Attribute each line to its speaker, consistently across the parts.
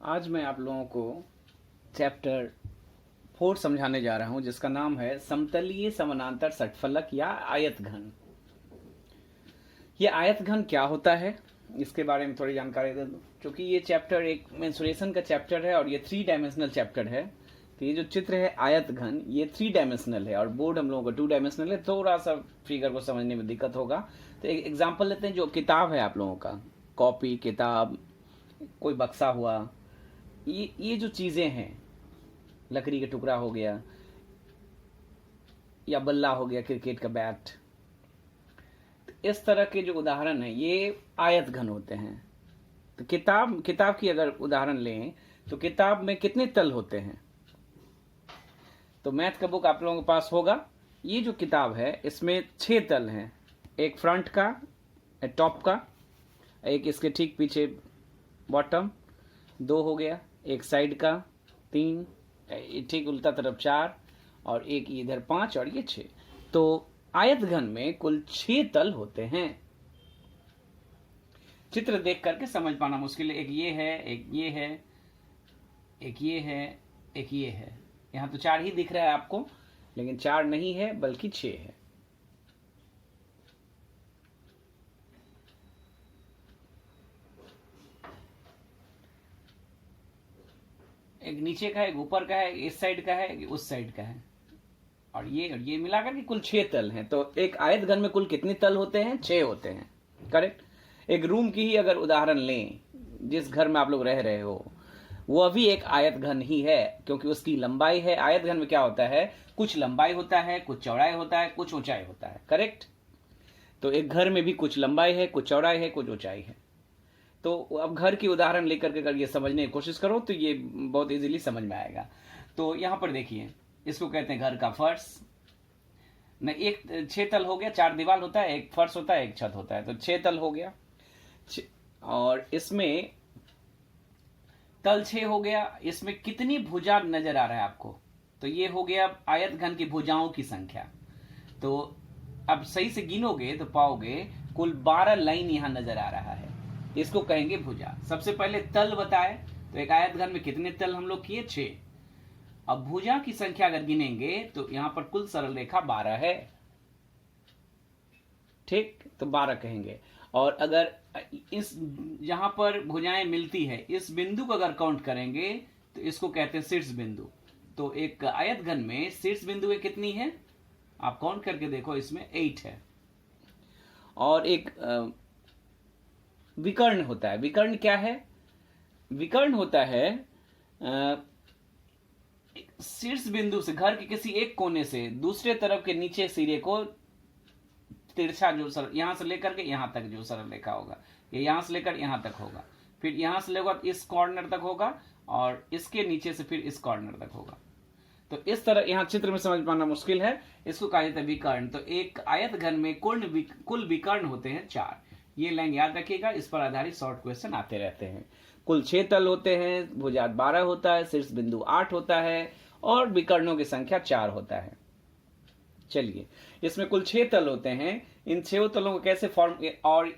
Speaker 1: आज मैं आप लोगों को चैप्टर 4 समझाने जा रहा हूं जिसका नाम है समतलीय समानांतर षटफलक या आयतघन। ये आयतघन क्या होता है इसके बारे में थोड़ी जानकारी दे दूं, क्योंकि ये चैप्टर एक मेंसुरेशन का चैप्टर है और ये 3 डायमेंशनल चैप्टर है। तो ये जो चित्र है आयतघन ये 3 डायमेंशनल है और बोर्ड हम लोगों का 2 डायमेंशनल है। थोड़ा सा फिगर को समझने में दिक्कत होगा। तो एक एग्जाम्पल लेते हैं। जो किताब है आप लोगों का, कॉपी, किताब, कोई बक्सा हुआ, ये जो चीज़ें हैं, लकड़ी का टुकड़ा हो गया या बल्ला हो गया, क्रिकेट का बैट, तो इस तरह के जो उदाहरण हैं ये आयत घन होते हैं। तो किताब की अगर उदाहरण लें तो किताब में कितने तल होते हैं? तो मैथ का बुक आप लोगों के पास होगा। ये जो किताब है इसमें 6 तल हैं। एक फ्रंट का, टॉप का, एक इसके ठीक पीछे बॉटम, 2 हो गया, एक साइड का 3, ठीक उल्टा तरफ 4 और एक इधर 5 और ये 6। तो आयतघन में कुल 6 तल होते हैं। चित्र देख करके समझ पाना मुश्किल है। एक ये है, एक ये है, एक ये है, एक ये है। यहां तो 4 ही दिख रहा है आपको, लेकिन 4 नहीं है बल्कि 6 है। एक नीचे का है, एक ऊपर का है, इस साइड का है, एक उस साइड का है, और ये मिलाकर के कुल 6 तल हैं। तो एक आयतघन में कुल कितने तल होते हैं? 6 होते हैं। करेक्ट। एक रूम की ही अगर उदाहरण लें, जिस घर में आप लोग रह रहे हो वो अभी एक आयतघन ही है, क्योंकि उसकी लंबाई है। आयतघन में क्या होता है? कुछ लंबाई होता है, कुछ चौड़ाई होता है, कुछ ऊंचाई होता है। करेक्ट। तो एक घर में भी कुछ लंबाई है, कुछ चौड़ाई है, कुछ ऊंचाई है। तो अब घर की उदाहरण लेकर के अगर ये समझने की कोशिश करो तो ये बहुत इजीली समझ में आएगा। तो यहां पर देखिए, इसको कहते हैं घर का फर्श। न एक 6 तल हो गया, 4 दीवार होता है, एक फर्श होता है, एक छत होता है, तो 6 तल हो गया। और इसमें तल 6 हो गया। इसमें कितनी भुजा नजर आ रहा है आपको? तो ये हो गया आयतघन की भुजाओं की संख्या। तो अब सही से गिनोगे तो पाओगे कुल 12 लाइन यहां नजर आ रहा है। इसको कहेंगे भुजा। सबसे पहले तल बताए, तो एक आयतघन में कितने तल हम लोग किए? 6। अब भुजा की संख्या अगर गिनेंगे तो यहां पर कुल सरल रेखा 12 है। ठीक, तो 12 कहेंगे। और अगर इस जहां पर भुजाएं मिलती है इस बिंदु को अगर काउंट करेंगे तो इसको कहते हैं शीर्ष बिंदु। तो एक आयतघन में शीर्ष बिंदु कितनी है? आप काउंट करके देखो, इसमें 8 है। और एक विकर्ण होता है। विकर्ण क्या है? विकर्ण होता है शीर्ष बिंदु से, घर के किसी एक कोने से दूसरे तरफ के नीचे सिरे को तिरछा, जो यहां से लेकर के यहां तक जो सरल रेखा होगा, ये यहां से लेकर यहां तक होगा, फिर यहां से लेकर इस कॉर्नर तक होगा और इसके नीचे से फिर इस कॉर्नर तक होगा। तो इस तरह यहां चित्र में समझ पाना मुश्किल है, इसको कहा जाता है विकर्ण। तो एक आयतघन में कुल विकर्ण होते हैं 4। ये लाइन याद रखिएगा, इस पर आधारित शॉर्ट क्वेश्चन आते रहते हैं। कुल 6 तल होते हैं, भुजा 12 होता है, शीर्ष बिंदु 8 होता है और विकर्णों की संख्या 4 होता है। चलिए, इसमें कुल 6 तल होते हैं। इन 6 तलों को कैसे फॉर्म, और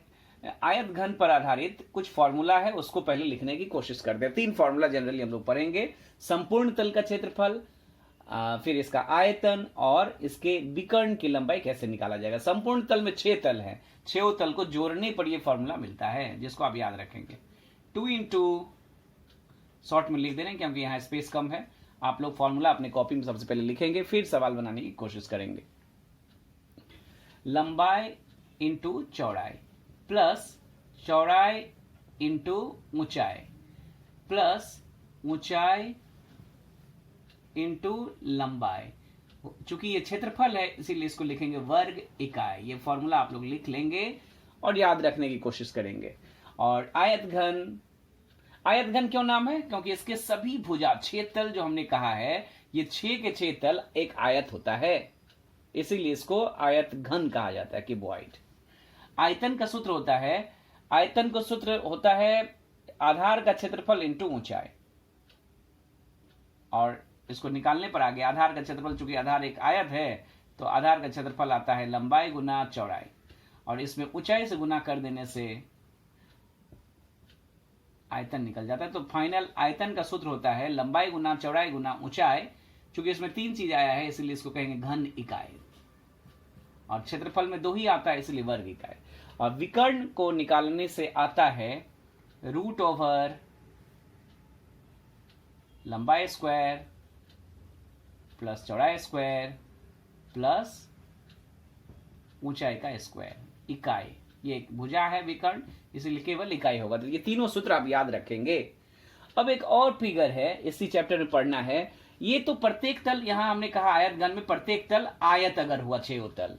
Speaker 1: आयतघन पर आधारित कुछ फॉर्मूला है, उसको पहले लिखने की कोशिश करते हैं। 3 फॉर्मूला जनरली हम लोग पढ़ेंगे। संपूर्ण तल का क्षेत्रफल, फिर इसका आयतन और इसके विकर्ण की लंबाई कैसे निकाला जाएगा। संपूर्ण तल में 6 तल है, 6 तल को जोड़ने पर यह फॉर्मूला मिलता है, जिसको आप याद रखेंगे। 2 इंटू, शॉर्ट में लिख दे रहे हैं क्योंकि यहाँ स्पेस कम है। आप लोग फॉर्मूला अपने कॉपी में सबसे पहले लिखेंगे, फिर सवाल बनाने की कोशिश करेंगे। लंबाई इंटू चौड़ाई प्लस चौड़ाई इंटू ऊंचाई प्लस ऊंचाई इंटू लंबाई। चूंकि ये क्षेत्रफल है इसीलिए इसको लिखेंगे वर्ग इकाई। ये फॉर्मूला आप लोग लिख लेंगे और याद रखने की कोशिश करेंगे। और आयतघन, आयतघन क्यों नाम है? क्योंकि इसके सभी भुजा 6 तल जो हमने कहा है, ये 6 के 6 तल एक आयत होता है, इसीलिए इसको आयतघन कहा जाता है, क्यूबॉइड। आयतन का सूत्र होता है, आयतन का सूत्र होता है आधार का क्षेत्रफल इंटू ऊंचाई। और इसको निकालने पर आगे आधार का क्षेत्रफल, चूंकि आधार एक आयत है तो आधार का क्षेत्रफल आता है लंबाई गुना चौड़ाई, और इसमें ऊंचाई से गुना कर देने से आयतन निकल जाता है। तो फाइनल आयतन का सूत्र होता है लंबाई गुना चौड़ाई गुना ऊंचाई। चूंकि इसमें 3 चीज आया है इसलिए इसको कहेंगे घन इकाई, और क्षेत्रफल में 2 ही आता है इसलिए वर्ग इकाई। और विकर्ण को निकालने से आता है रूट ओवर लंबाई स्क्वायर प्लस चौड़ाई स्क्वायर प्लस ऊंचाई का स्क्वायर इकाई। ये एक भुजा है विकर्ण, इसीलिए केवल इकाई होगा। तो ये तीनों सूत्र आप याद रखेंगे। अब एक और फिगर है इसी चैप्टर में पढ़ना है। ये तो प्रत्येक तल, यहां हमने कहा आयत घन में प्रत्येक तल आयत अगर हुआ 6 तल।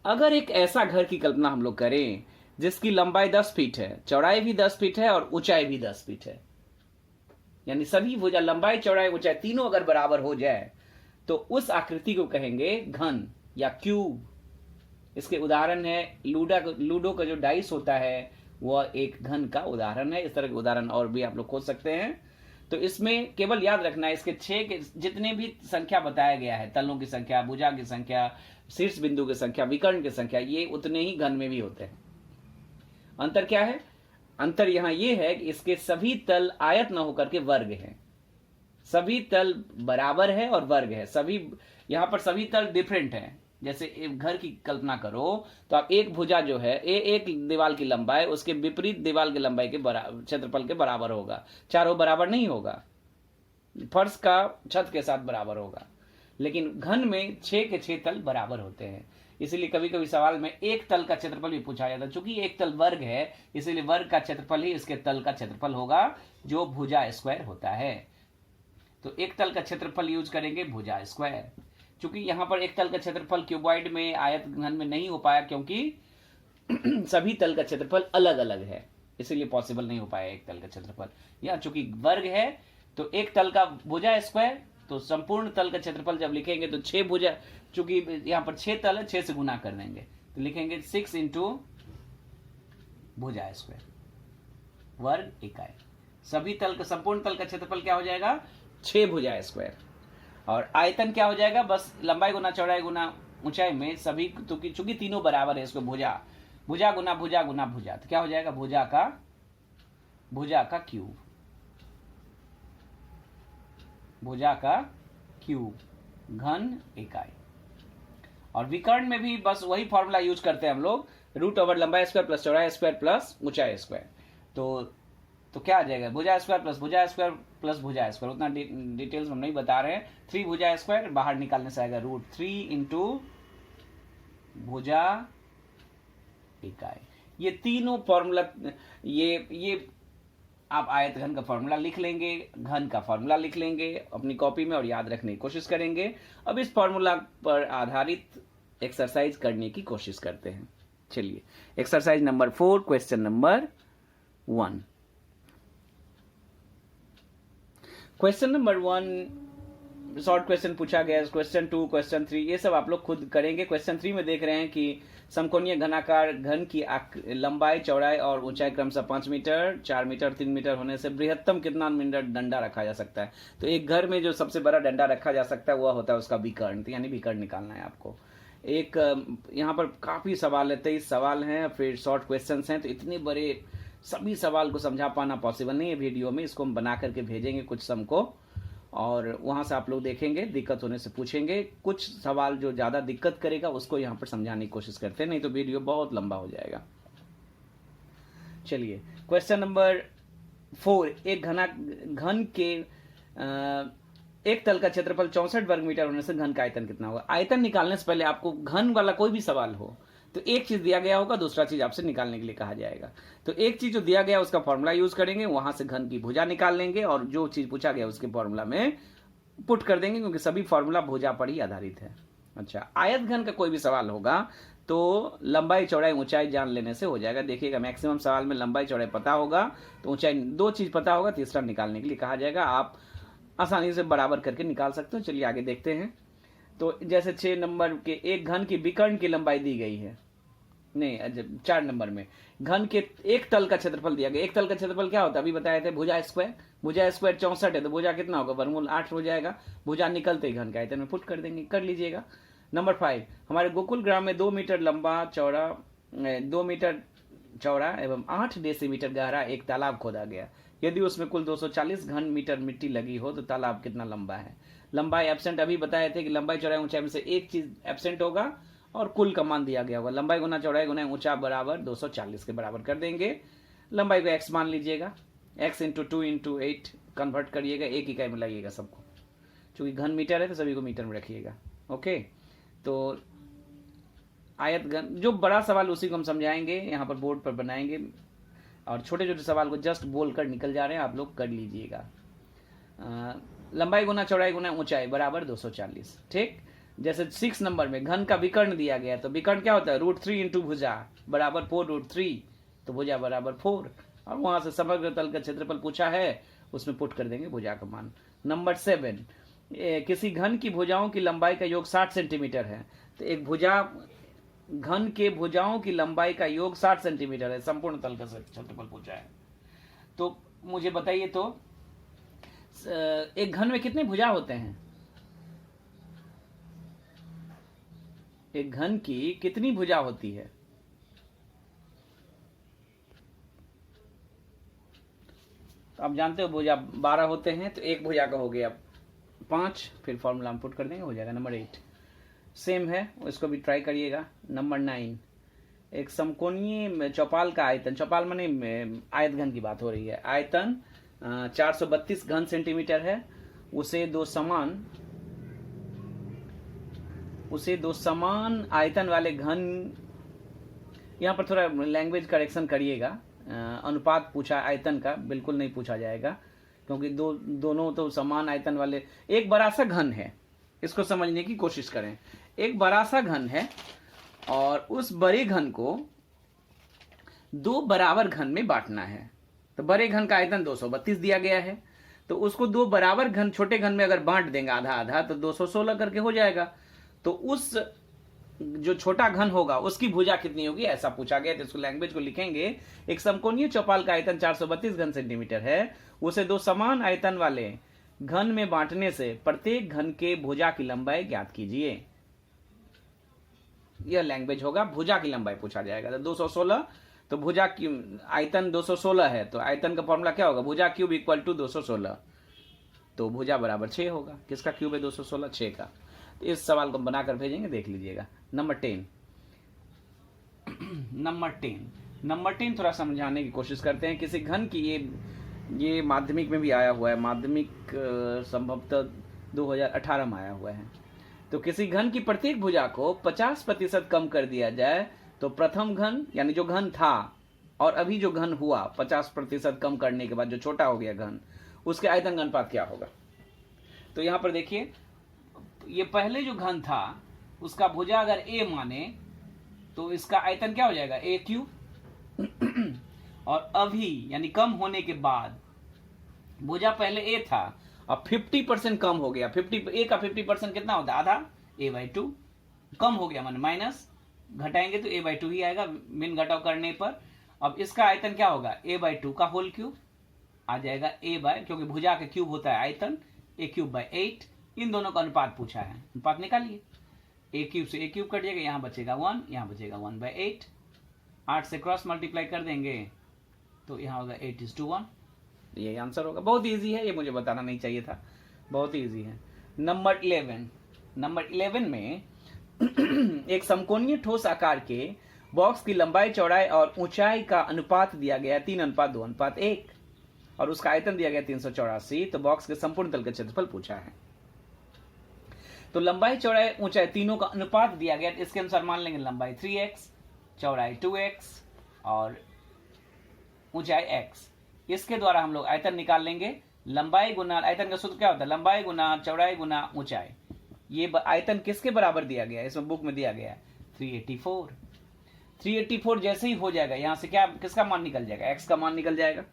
Speaker 1: अगर एक ऐसा घर की कल्पना हम लोग करें जिसकी लंबाई 10 फीट है, चौड़ाई भी 10 फीट है और ऊंचाई भी 10 फीट है, यानी सभी भुजा लंबाई चौड़ाई ऊंचाई तीनों अगर बराबर हो जाए तो उस आकृति को कहेंगे घन या क्यूब। इसके उदाहरण है लूडो का जो डाइस होता है वह एक घन का उदाहरण है। इस तरह के उदाहरण और भी आप लोग खोज सकते हैं। तो इसमें केवल याद रखना है इसके 6 के जितने भी संख्या बताया गया है, तलों की संख्या, भुजा की संख्या, शीर्ष बिंदु की संख्या, विकर्ण की संख्या, ये उतने ही घन में भी होते हैं। अंतर क्या है? अंतर यहां ये है कि इसके सभी तल आयत न होकर के वर्ग हैं। सभी तल बराबर है और वर्ग है। सभी यहां पर सभी तल डिफरेंट हैं। जैसे एक घर की कल्पना करो तो आप एक भुजा जो है एक दीवार की लंबाई उसके विपरीत दीवार की लंबाई के क्षेत्रफल के बराबर होगा। चारों बराबर नहीं होगा, फर्श का छत के साथ बराबर होगा। लेकिन घन में 6 के 6 तल बराबर होते हैं। इसीलिए कभी कभी सवाल में एक तल का क्षेत्रफल भी पूछा जाता है। चूंकि एक तल वर्ग है इसीलिए वर्ग का क्षेत्रफल ही इसके तल का क्षेत्रफल होगा जो भुजा स्क्वायर होता है। तो एक तल का क्षेत्रफल यूज करेंगे भुजा स्क्वायर। चूंकि यहां पर एक तल का क्षेत्रफल क्यूबॉइड में आयत घन में नहीं हो पाया क्योंकि सभी तल का क्षेत्रफल अलग अलग है, इसीलिए पॉसिबल नहीं हो पाया एक तल का क्षेत्रफल। यहाँ चूंकि वर्ग है तो एक तल का भुजा स्क्वायर, तो संपूर्ण तल का क्षेत्रफल जब लिखेंगे तो 6 भुजा, चूंकि यहाँ पर 6 तल है 6 से गुना कर देंगे तो लिखेंगे 6 इंटू भुजा स्क्वायर वर्ग इकाई। सभी तल का संपूर्ण तल का क्षेत्रफल क्या हो जाएगा? 6 भुजा स्क्वायर। और आयतन क्या हो जाएगा? बस लंबाई गुना चौड़ाई गुना ऊंचाई में सभी, चूंकि तीनों बराबर है इसको भुजा गुना भुजा गुना भुजा, तो क्या हो जाएगा? भुजा का क्यूब, भुजा का क्यूब घन इकाई। और विकर्ण में भी बस वही फॉर्मूला यूज करते हैं हम लोग, रूट ओवर लंबाई स्क्वायर प्लस चौड़ाई स्क्वायर प्लस ऊंचाई स्क्वायर। तो क्या आ जाएगा? भुजा स्क्वायर प्लस भुजा स्क्वायर। उतना डिटेल्स हम नहीं बता रहे हैं। 3 भुजा स्क्वायर बाहर निकालने से आएगा रूट 3 इंटू भुजा इकाई। ये तीनों फॉर्मूला, ये आप आयत घन का फॉर्मूला लिख लेंगे, घन का फॉर्मूला लिख लेंगे अपनी कॉपी में और याद रखने की कोशिश करेंगे। अब इस फॉर्मूला पर आधारित एक्सरसाइज करने की कोशिश करते हैं। चलिए exercise number 4 question number 1। Question number 1 short question पूछा गया है। क्वेश्चन 2 क्वेश्चन 3 ये सब आप लोग खुद करेंगे। क्वेश्चन 3 में देख रहे हैं कि समकोणीय घनाकार घन की लंबाई चौड़ाई और ऊंचाई क्रमशः 5 मीटर 4 मीटर 3 मीटर होने से बृहत्तम कितना मीटर डंडा रखा जा सकता है। तो एक घर में जो सबसे बड़ा डंडा रखा जा सकता है वह होता है उसका विकर्ण, यानी विकर्ण निकालना है आपको। एक यहाँ पर काफी सवाल है, 23 सवाल हैं, फिर शॉर्ट क्वेश्चन हैं। तो इतने बड़े सभी सवाल को समझा पाना पॉसिबल नहीं है वीडियो में। इसको हम बना करके भेजेंगे कुछ सम को, और वहां से आप लोग देखेंगे, दिक्कत होने से पूछेंगे। कुछ सवाल जो ज्यादा दिक्कत करेगा उसको यहाँ पर समझाने की कोशिश करते हैं, नहीं तो वीडियो बहुत लंबा हो जाएगा। चलिए क्वेश्चन नंबर 4। एक घन के एक तल का क्षेत्रफल 64 वर्ग मीटर होने से घन का आयतन कितना होगा? आयतन निकालने से पहले आपको घन वाला कोई भी सवाल हो तो एक चीज दिया गया होगा, दूसरा चीज आपसे निकालने के लिए कहा जाएगा। तो एक चीज जो दिया गया उसका फॉर्मूला यूज करेंगे, वहां से घन की भुजा निकाल लेंगे और जो चीज पूछा गया उसके फॉर्मूला में पुट कर देंगे, क्योंकि सभी फॉर्मूला भुजा पर ही आधारित है। अच्छा, आयत घन का कोई भी सवाल होगा तो लंबाई चौड़ाई ऊंचाई जान लेने से हो जाएगा। देखिएगा मैक्सिमम सवाल में लंबाई चौड़ाई पता होगा तो ऊंचाई, 2 चीज पता होगा, तीसरा निकालने के लिए कहा जाएगा। आप आसानी से बराबर करके निकाल सकते हो। चलिए आगे देखते हैं। तो जैसे 6 नंबर के एक घन की विकर्ण की लंबाई दी गई है, नहीं 4 नंबर में घन के एक तल का क्षेत्रफल दिया गया। एक तल का क्षेत्रफल क्या होता है? अभी बताए थे भुजा स्क्वायर। भुजा स्क्वायर 64 है तो भुजा कितना होगा? वर्गमूल 8 हो जाएगा। भुजा निकलते ही घन का आयतन में पुट कर देंगे, कर लीजिएगा। नंबर 5, हमारे गोकुल ग्राम में 2 मीटर लंबा चौड़ा 2 मीटर चौड़ा एवं 8 डेसीमीटर गहरा एक तालाब खोदा गया। यदि उसमें कुल 240 घन मीटर मिट्टी लगी हो तो तालाब कितना लंबा है? लंबाई एब्सेंट अभी बताए थे कि लंबाई चौड़ाई ऊंचाई में से एक चीज एब्सेंट होगा और कुल का मान दिया गया होगा। लंबाई गुना चौड़ाई गुना ऊंचा बराबर 240 के बराबर कर देंगे। लंबाई को x मान लीजिएगा, x इंटू 2 इंटू 8 कन्वर्ट करिएगा, एक इकाई में लगाइएगा सबको, चूंकि घन मीटर है तो सभी को मीटर में रखिएगा। ओके, तो आयत घन, जो बड़ा सवाल उसी को हम समझाएंगे, यहाँ पर बोर्ड पर बनाएंगे और छोटे छोटे सवाल को जस्ट बोल कर निकल जा रहे हैं, आप लोग कर लीजिएगा। लंबाई गुना चौड़ाई गुना ऊंचाई बराबर 240। ठीक, जैसे 6 नंबर में घन का विकर्ण दिया गया, तो विकर्ण क्या होता है? √3 इंटू भुजा बराबर 4√3, तो भुजा बराबर 4, और वहां से समग्र तल का क्षेत्रफल पूछा है, उसमें पुट कर देंगे भुजा का मान। नंबर 7, किसी घन की भुजाओं की लंबाई का योग 60 सेंटीमीटर है, तो एक भुजा, घन के भुजाओं की लंबाई का योग 60 सेंटीमीटर है, संपूर्ण तल का क्षेत्रफल पूछा है। तो मुझे बताइए, तो एक घन में कितने भुजा होते हैं? एक घन की कितनी भुजा होती है? तो आप जानते हो भुजा 12 होते हैं, तो एक भुजा का हो गया 5, फिर फॉर्मूला हम पुट कर देंगे, हो जाएगा नंबर 8। सेम है, इसको भी ट्राई करिएगा। नंबर 9, एक समकोणीय चौपाल का आयतन, चौपाल माने आयत घन की बात हो रही है, आयतन 432 घन सेंटीमीटर है, उसे दो समान आयतन वाले घन, यहाँ पर थोड़ा लैंग्वेज करेक्शन करिएगा, अनुपात पूछा आयतन का, बिल्कुल नहीं पूछा जाएगा, क्योंकि दोनों तो समान आयतन वाले। एक बड़ा सा घन है, इसको समझने की कोशिश करें। एक बड़ा सा घन है और उस बड़े घन को दो बराबर घन में बांटना है। तो बड़े घन का आयतन 232 दिया गया है, तो उसको दो बराबर घन, छोटे घन में अगर बांट देंगे आधा आधा, तो 216 करके हो जाएगा। तो उस जो छोटा घन होगा उसकी भुजा कितनी होगी, ऐसा पूछा गया। तो इसको लैंग्वेज को लिखेंगे, एक समकोणीय चौपाल का आयतन 432 घन सेंटीमीटर है, उसे दो समान आयतन वाले घन में बांटने से प्रत्येक घन के भुजा की लंबाई ज्ञात कीजिए। यह लैंग्वेज होगा, भुजा की लंबाई पूछा जाएगा। तो 216, तो भुजा की आयतन 216 है, तो आयतन का फॉर्मूला क्या होगा? भुजा क्यूब इक्वल टू 216, तो भुजा बराबर 6 होगा। किसका क्यूब है? 216, 6 का। तो इस सवाल को बनाकर भेजेंगे, देख लीजिएगा। नंबर 10 नंबर 10 थोड़ा समझाने की कोशिश करते हैं। किसी घन की, ये माध्यमिक में भी आया हुआ है, माध्यमिक संभवतः 2018 में आया हुआ है। तो किसी घन की प्रत्येक भुजा को 50% कम कर दिया जाए तो प्रथम घन, यानी जो घन था और अभी जो घन हुआ 50% कम करने के बाद जो छोटा हो गया घन, उसके आयतन का अनुपात क्या होगा? तो यहां पर देखिए, ये पहले जो घन था उसका भुजा अगर a माने तो इसका आयतन क्या हो जाएगा? a cube. और अभी यानी कम होने के बाद भुजा पहले a था, अब 50% कम हो गया। a का 50% कितना होता है? आधा, a/2 कम हो गया, मान माइनस घटाएंगे तो a/2 ही आएगा मिन घटाव करने पर। अब इसका आयतन क्या होगा? a/2 का होल क्यूब आ जाएगा, क्योंकि भुजा के क्यूब होता है आयतन, a³/8। इन दोनों का अनुपात पूछा है, अनुपात निकालिए। a³ से a³ कट जाएगा, यहां बचेगा 1, यहां बचेगा 1/8। 8 से क्रॉस मल्टीप्लाई कर देंगे तो यहां होगा 8:1। ये आंसर होगा। बहुत इजी है, ये मुझे बताना नहीं चाहिए था, बहुत ही इजी है। नंबर 11 में एक समकोणीय ठोस आकार के बॉक्स की लंबाई, चौड़ाई और ऊंचाई का अनुपात दिया गया 3:2:1 और उसका आयतन दिया गया 384। तो बॉक्स के संपूर्ण तल का क्षेत्रफल पूछा है। तो लंबाई, चौड़ाई, ऊंचाई तीनों का अनुपात दिया गया, इसके अनुसार मान लेंगे लंबाई 3x, चौड़ाई 2x और ऊंचाई x। इसके द्वारा हम लोग आयतन निकाल लेंगे। लंबाई गुना, आयतन का सूत्र क्या होता है? लंबाई गुना चौड़ाई गुना ऊंचाई। ये आयतन किसके बराबर दिया गया है? इसमें बुक में दिया गया है 384। 384 जैसे ही हो जाएगा, यहां से क्या, किसका मान निकल जाएगा? x का मान निकल जाएगा।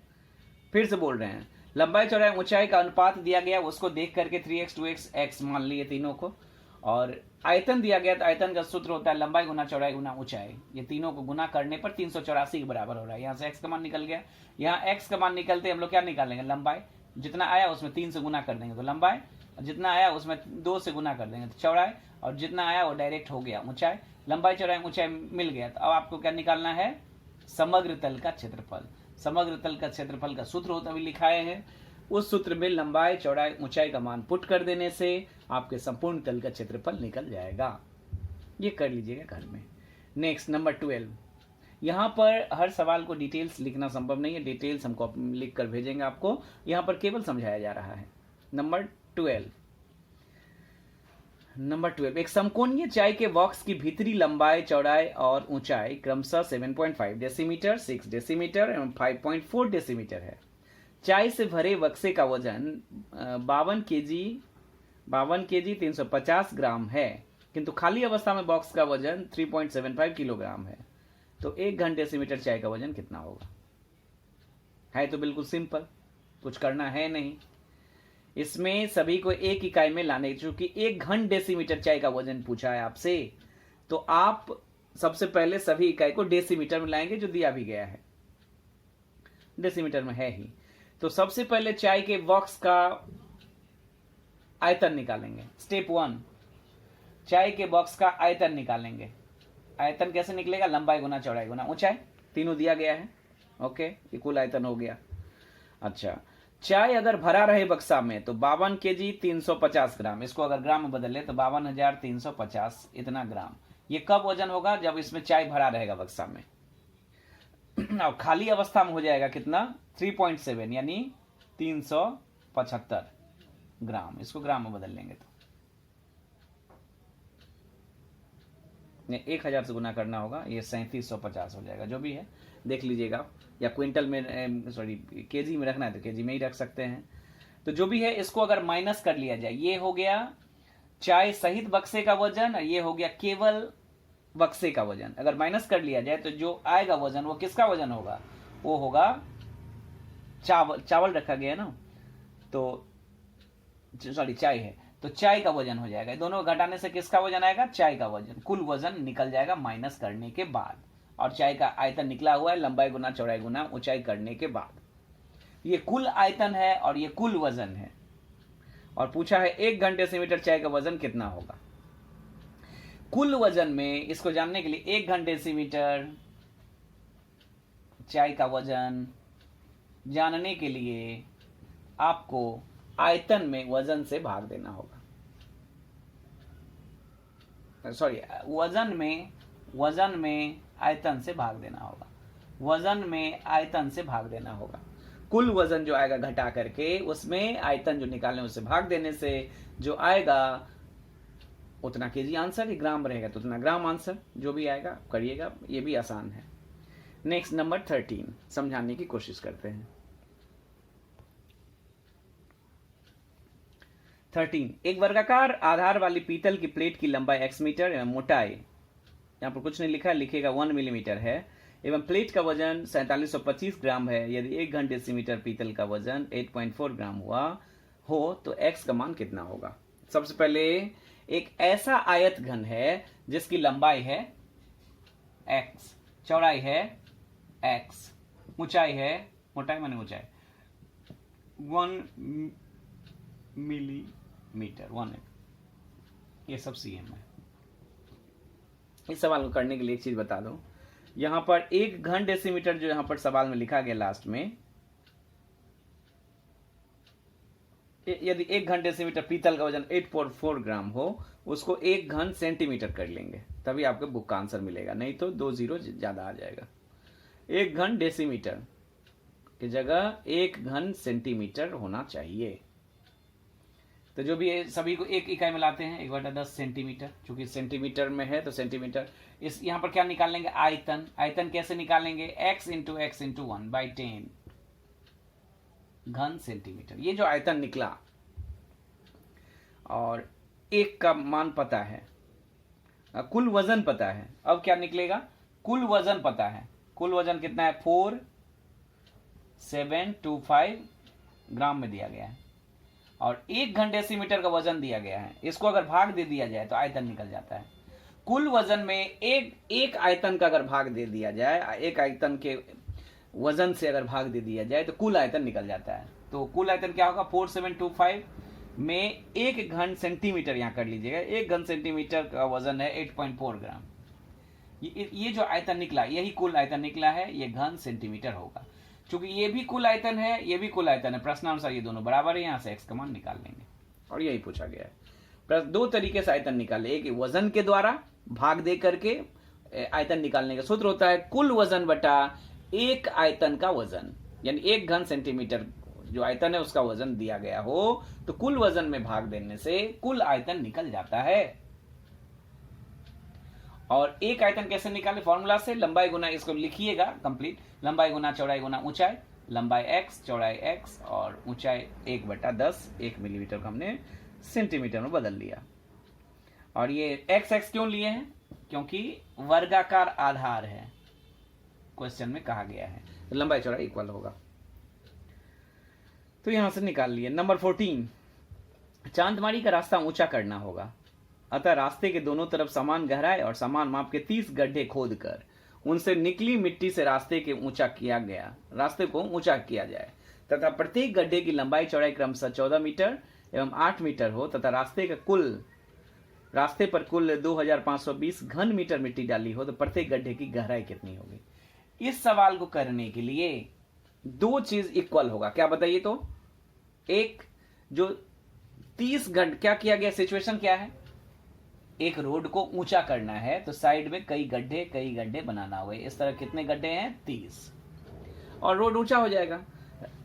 Speaker 1: फिर से बोल रहे हैं, लंबाई, चौड़ाई, ऊंचाई का अनुपात दिया गया, उसको देख करके 3x 2x x मान लिए तीनों को, और आयतन दिया गया तो आयतन का सूत्र होता है लंबाई गुना चौड़ाई गुना ऊंचाई। ये तीनों को गुना करने पर 384 के बराबर हो रहा है। यहाँ से x का मान निकल गया, यहाँ x का मान निकलते हम लोग क्या निकालेंगे? लंबाई, जितना आया उसमें 3 से गुना कर देंगे तो लंबाई, जितना आया उसमें 2 से गुना कर देंगे तो चौड़ाई, और जितना आया वो डायरेक्ट हो गया ऊंचाई। लंबाई, चौड़ाई, ऊंचाई मिल गया। तो अब आपको क्या निकालना है? समग्र तल का क्षेत्रफल। समग्र तल का क्षेत्रफल का सूत्र होता भी लिखाए हैं, उस सूत्र में लंबाई चौड़ाई ऊंचाई का मान पुट कर देने से आपके संपूर्ण तल का क्षेत्रफल निकल जाएगा। ये कर लीजिएगा घर में। Next number 12। यहाँ पर हर सवाल को डिटेल्स लिखना संभव नहीं है, डिटेल्स हमको लिख कर भेजेंगे आपको, यहाँ पर केवल समझाया जा रहा है। नंबर 12, एक समकोणीय चाय के बॉक्स की भीतरी लंबाई चौड़ाई और ऊंचाई क्रमशः 7.5 डेसीमीटर, 6 डेसीमीटर एवं 5.4 डेसीमीटर है। चाय से भरे बक्से का वजन 52 केजी 350 ग्राम है, किंतु खाली अवस्था में बॉक्स का वजन 3.75 किलोग्राम है। तो 1 घन डेसीमीटर चाय का वजन कितना होगा? है तो बिल्कुल सिंपल, कुछ करना है नहीं। इसमें सभी को एक इकाई में लाने, चूंकि 1 घन डेसीमीटर चाय का वजन पूछा है आपसे, तो आप सबसे पहले सभी इकाई को डेसीमीटर में लाएंगे, जो दिया भी गया है, डेसीमीटर में है ही। तो सबसे पहले चाय के बॉक्स का आयतन निकालेंगे। स्टेप 1, चाय के बॉक्स का आयतन निकालेंगे। आयतन कैसे निकलेगा? लंबाई गुना चौड़ाई गुना ऊंचाई, तीनों दिया गया है। ओके, ये कुल आयतन हो गया। अच्छा, चाय अगर भरा रहे बक्सा में तो 52 केजी 350 ग्राम, इसको अगर ग्राम में बदल ले तो 52,350 इतना ग्राम। ये कब वजन होगा? जब इसमें चाय भरा रहेगा बक्सा में। और खाली अवस्था में हो जाएगा कितना? 3.7 यानी 375 ग्राम। इसको ग्राम में बदल लेंगे तो 1000 से गुना करना होगा, ये 3750 हो जाएगा। जो भी है देख लीजिएगा, या क्विंटल में सॉरी केजी में रखना है तो केजी में ही रख सकते हैं। तो जो भी है इसको अगर माइनस कर लिया जाए, ये हो गया चाय सहित बक्से का वजन और ये हो गया केवल बक्से का वजन। अगर माइनस कर लिया जाए तो जो आएगा वजन वो किसका वजन होगा? वो होगा चावल रखा गया ना, तो सॉरी चाय है तो चाय का वजन हो जाएगा। दोनों घटाने से किसका वजन आएगा? चाय का वजन। कुल वजन निकल जाएगा माइनस करने के बाद। और चाय का आयतन निकला हुआ है लंबाई गुना चौड़ाई गुना ऊंचाई करने के बाद। ये कुल आयतन है और ये कुल वजन है। और पूछा है 1 घन डेसीमीटर चाय का वजन कितना होगा। कुल वजन में इसको जानने के लिए 1 घन डेसीमीटर चाय का वजन जानने के लिए आपको आयतन में वजन से भाग देना होगा। सॉरी, वजन में आयतन से भाग देना होगा। वजन में आयतन से भाग देना होगा। कुल वजन जो आएगा घटा करके उसमें आयतन जो निकालने उससे भाग देने से जो आएगा उतना केजी आंसर, ग्राम रहेगा तो उतना ग्राम आंसर। जो भी आएगा करिएगा, ये भी आसान है। नेक्स्ट नंबर 13 समझाने की कोशिश करते हैं। 13, एक वर्गाकार आधार वाली पीतल की प्लेट की लंबाई x मीटर एवं मोटाई, यहाँ पर कुछ नहीं लिखा है, लिखेगा 1 मिलीमीटर है, एवं प्लेट का वजन 4725 ग्राम है। यदि 1 घन डेसीमीटर पीतल का वजन 8.4 ग्राम हो तो x का मान कितना होगा? सबसे पहले एक ऐसा आयत घन है जिसकी लंबाई है x, चौड़ाई है x, ऊंचाई है, मोटाई माने ऊंचाई 1 मिलीमीटर, 1 ये सब cm है। इस सवाल को करने के लिए एक चीज बता दो, यहां पर 1 घन डेसीमीटर जो यहां पर सवाल में लिखा गया लास्ट में, यदि 1 घन डेसीमीटर पीतल का वजन 8.4 ग्राम हो, उसको 1 घन सेंटीमीटर कर लेंगे तभी आपको बुक का आंसर मिलेगा, नहीं तो 2 जीरो ज्यादा आ जाएगा। 1 घन डेसीमीटर की जगह 1 घन सेंटीमीटर होना चाहिए। तो जो भी है सभी को एक इकाई में लाते हैं, 1/10 सेंटीमीटर, चूंकि सेंटीमीटर में है तो सेंटीमीटर। इस यहां पर क्या निकालेंगे? आयतन। आयतन कैसे निकालेंगे? x इंटू 1/10 घन सेंटीमीटर। ये जो आयतन निकला और 1 का मान पता है, कुल वजन पता है, अब क्या निकलेगा? कुल वजन पता है। कुल वजन कितना है? 4725 ग्राम में दिया गया है और 1 घन डेसीमीटर का वजन दिया गया है। इसको अगर भाग दे दिया जाए तो आयतन निकल जाता है। कुल वजन में एक आयतन का अगर भाग दे दिया जाए, एक आयतन के वजन से अगर भाग दे दिया जाए तो कुल आयतन निकल जाता है। तो कुल आयतन क्या होगा? 4725 में 1 घन सेंटीमीटर यहां कर लीजिएगा। 1 घन सेंटीमीटर का वजन है 8.4 ग्राम। ये जो आयतन निकला यही कुल आयतन निकला है, ये घन सेंटीमीटर होगा। चूंकि ये भी कुल आयतन है, ये भी कुल आयतन है, प्रश्नानुसार ये दोनों बराबर है, यहां से x का मान निकाल लेंगे और यही पूछा गया है। दो तरीके से आयतन निकाले, एक वजन के द्वारा भाग दे करके आयतन निकालने का सूत्र होता है कुल वजन बटा एक आयतन का वजन, यानी एक घन सेंटीमीटर जो आयतन है उसका वजन दिया गया हो तो कुल वजन में भाग देने से कुल आयतन निकल जाता है। और एक आयतन कैसे निकाले, फॉर्मूला से लंबाई गुना, इसको लिखिएगा कंप्लीट, लंबाई गुना चौड़ाई गुना ऊंचाई, लंबाई x चौड़ाई x और ऊंचाई 1/10, 1 मिलीमीटर को हमने सेंटीमीटर में बदल लिया। और ये x क्यों लिए हैं, क्योंकि वर्गाकार आधार है, क्वेश्चन में कहा गया है, तो लंबाई चौड़ाई इक्वल होगा, तो यहां से निकाल लिए। नंबर 14, चांदमारी का रास्ता ऊंचा करना होगा, अतः रास्ते के दोनों तरफ समान गहराई और समान माप के 30 गड्ढे खोदकर उनसे निकली मिट्टी से रास्ते को ऊंचा किया जाए तथा प्रत्येक गड्ढे की लंबाई चौड़ाई क्रमशः 14 मीटर एवं 8 मीटर हो तथा रास्ते पर कुल 2520 घन मीटर मिट्टी डाली हो तो प्रत्येक गड्ढे की गहराई कितनी होगी। इस सवाल को करने के लिए दो चीज इक्वल होगा, क्या बताइए, तो एक जो 30 गड्ढे, क्या किया गया, सिचुएशन क्या है, एक रोड को ऊंचा करना है तो साइड में कई गड्ढे बनाना होगा, इस तरह कितने गड्ढे हैं, 30, और रोड ऊंचा हो जाएगा।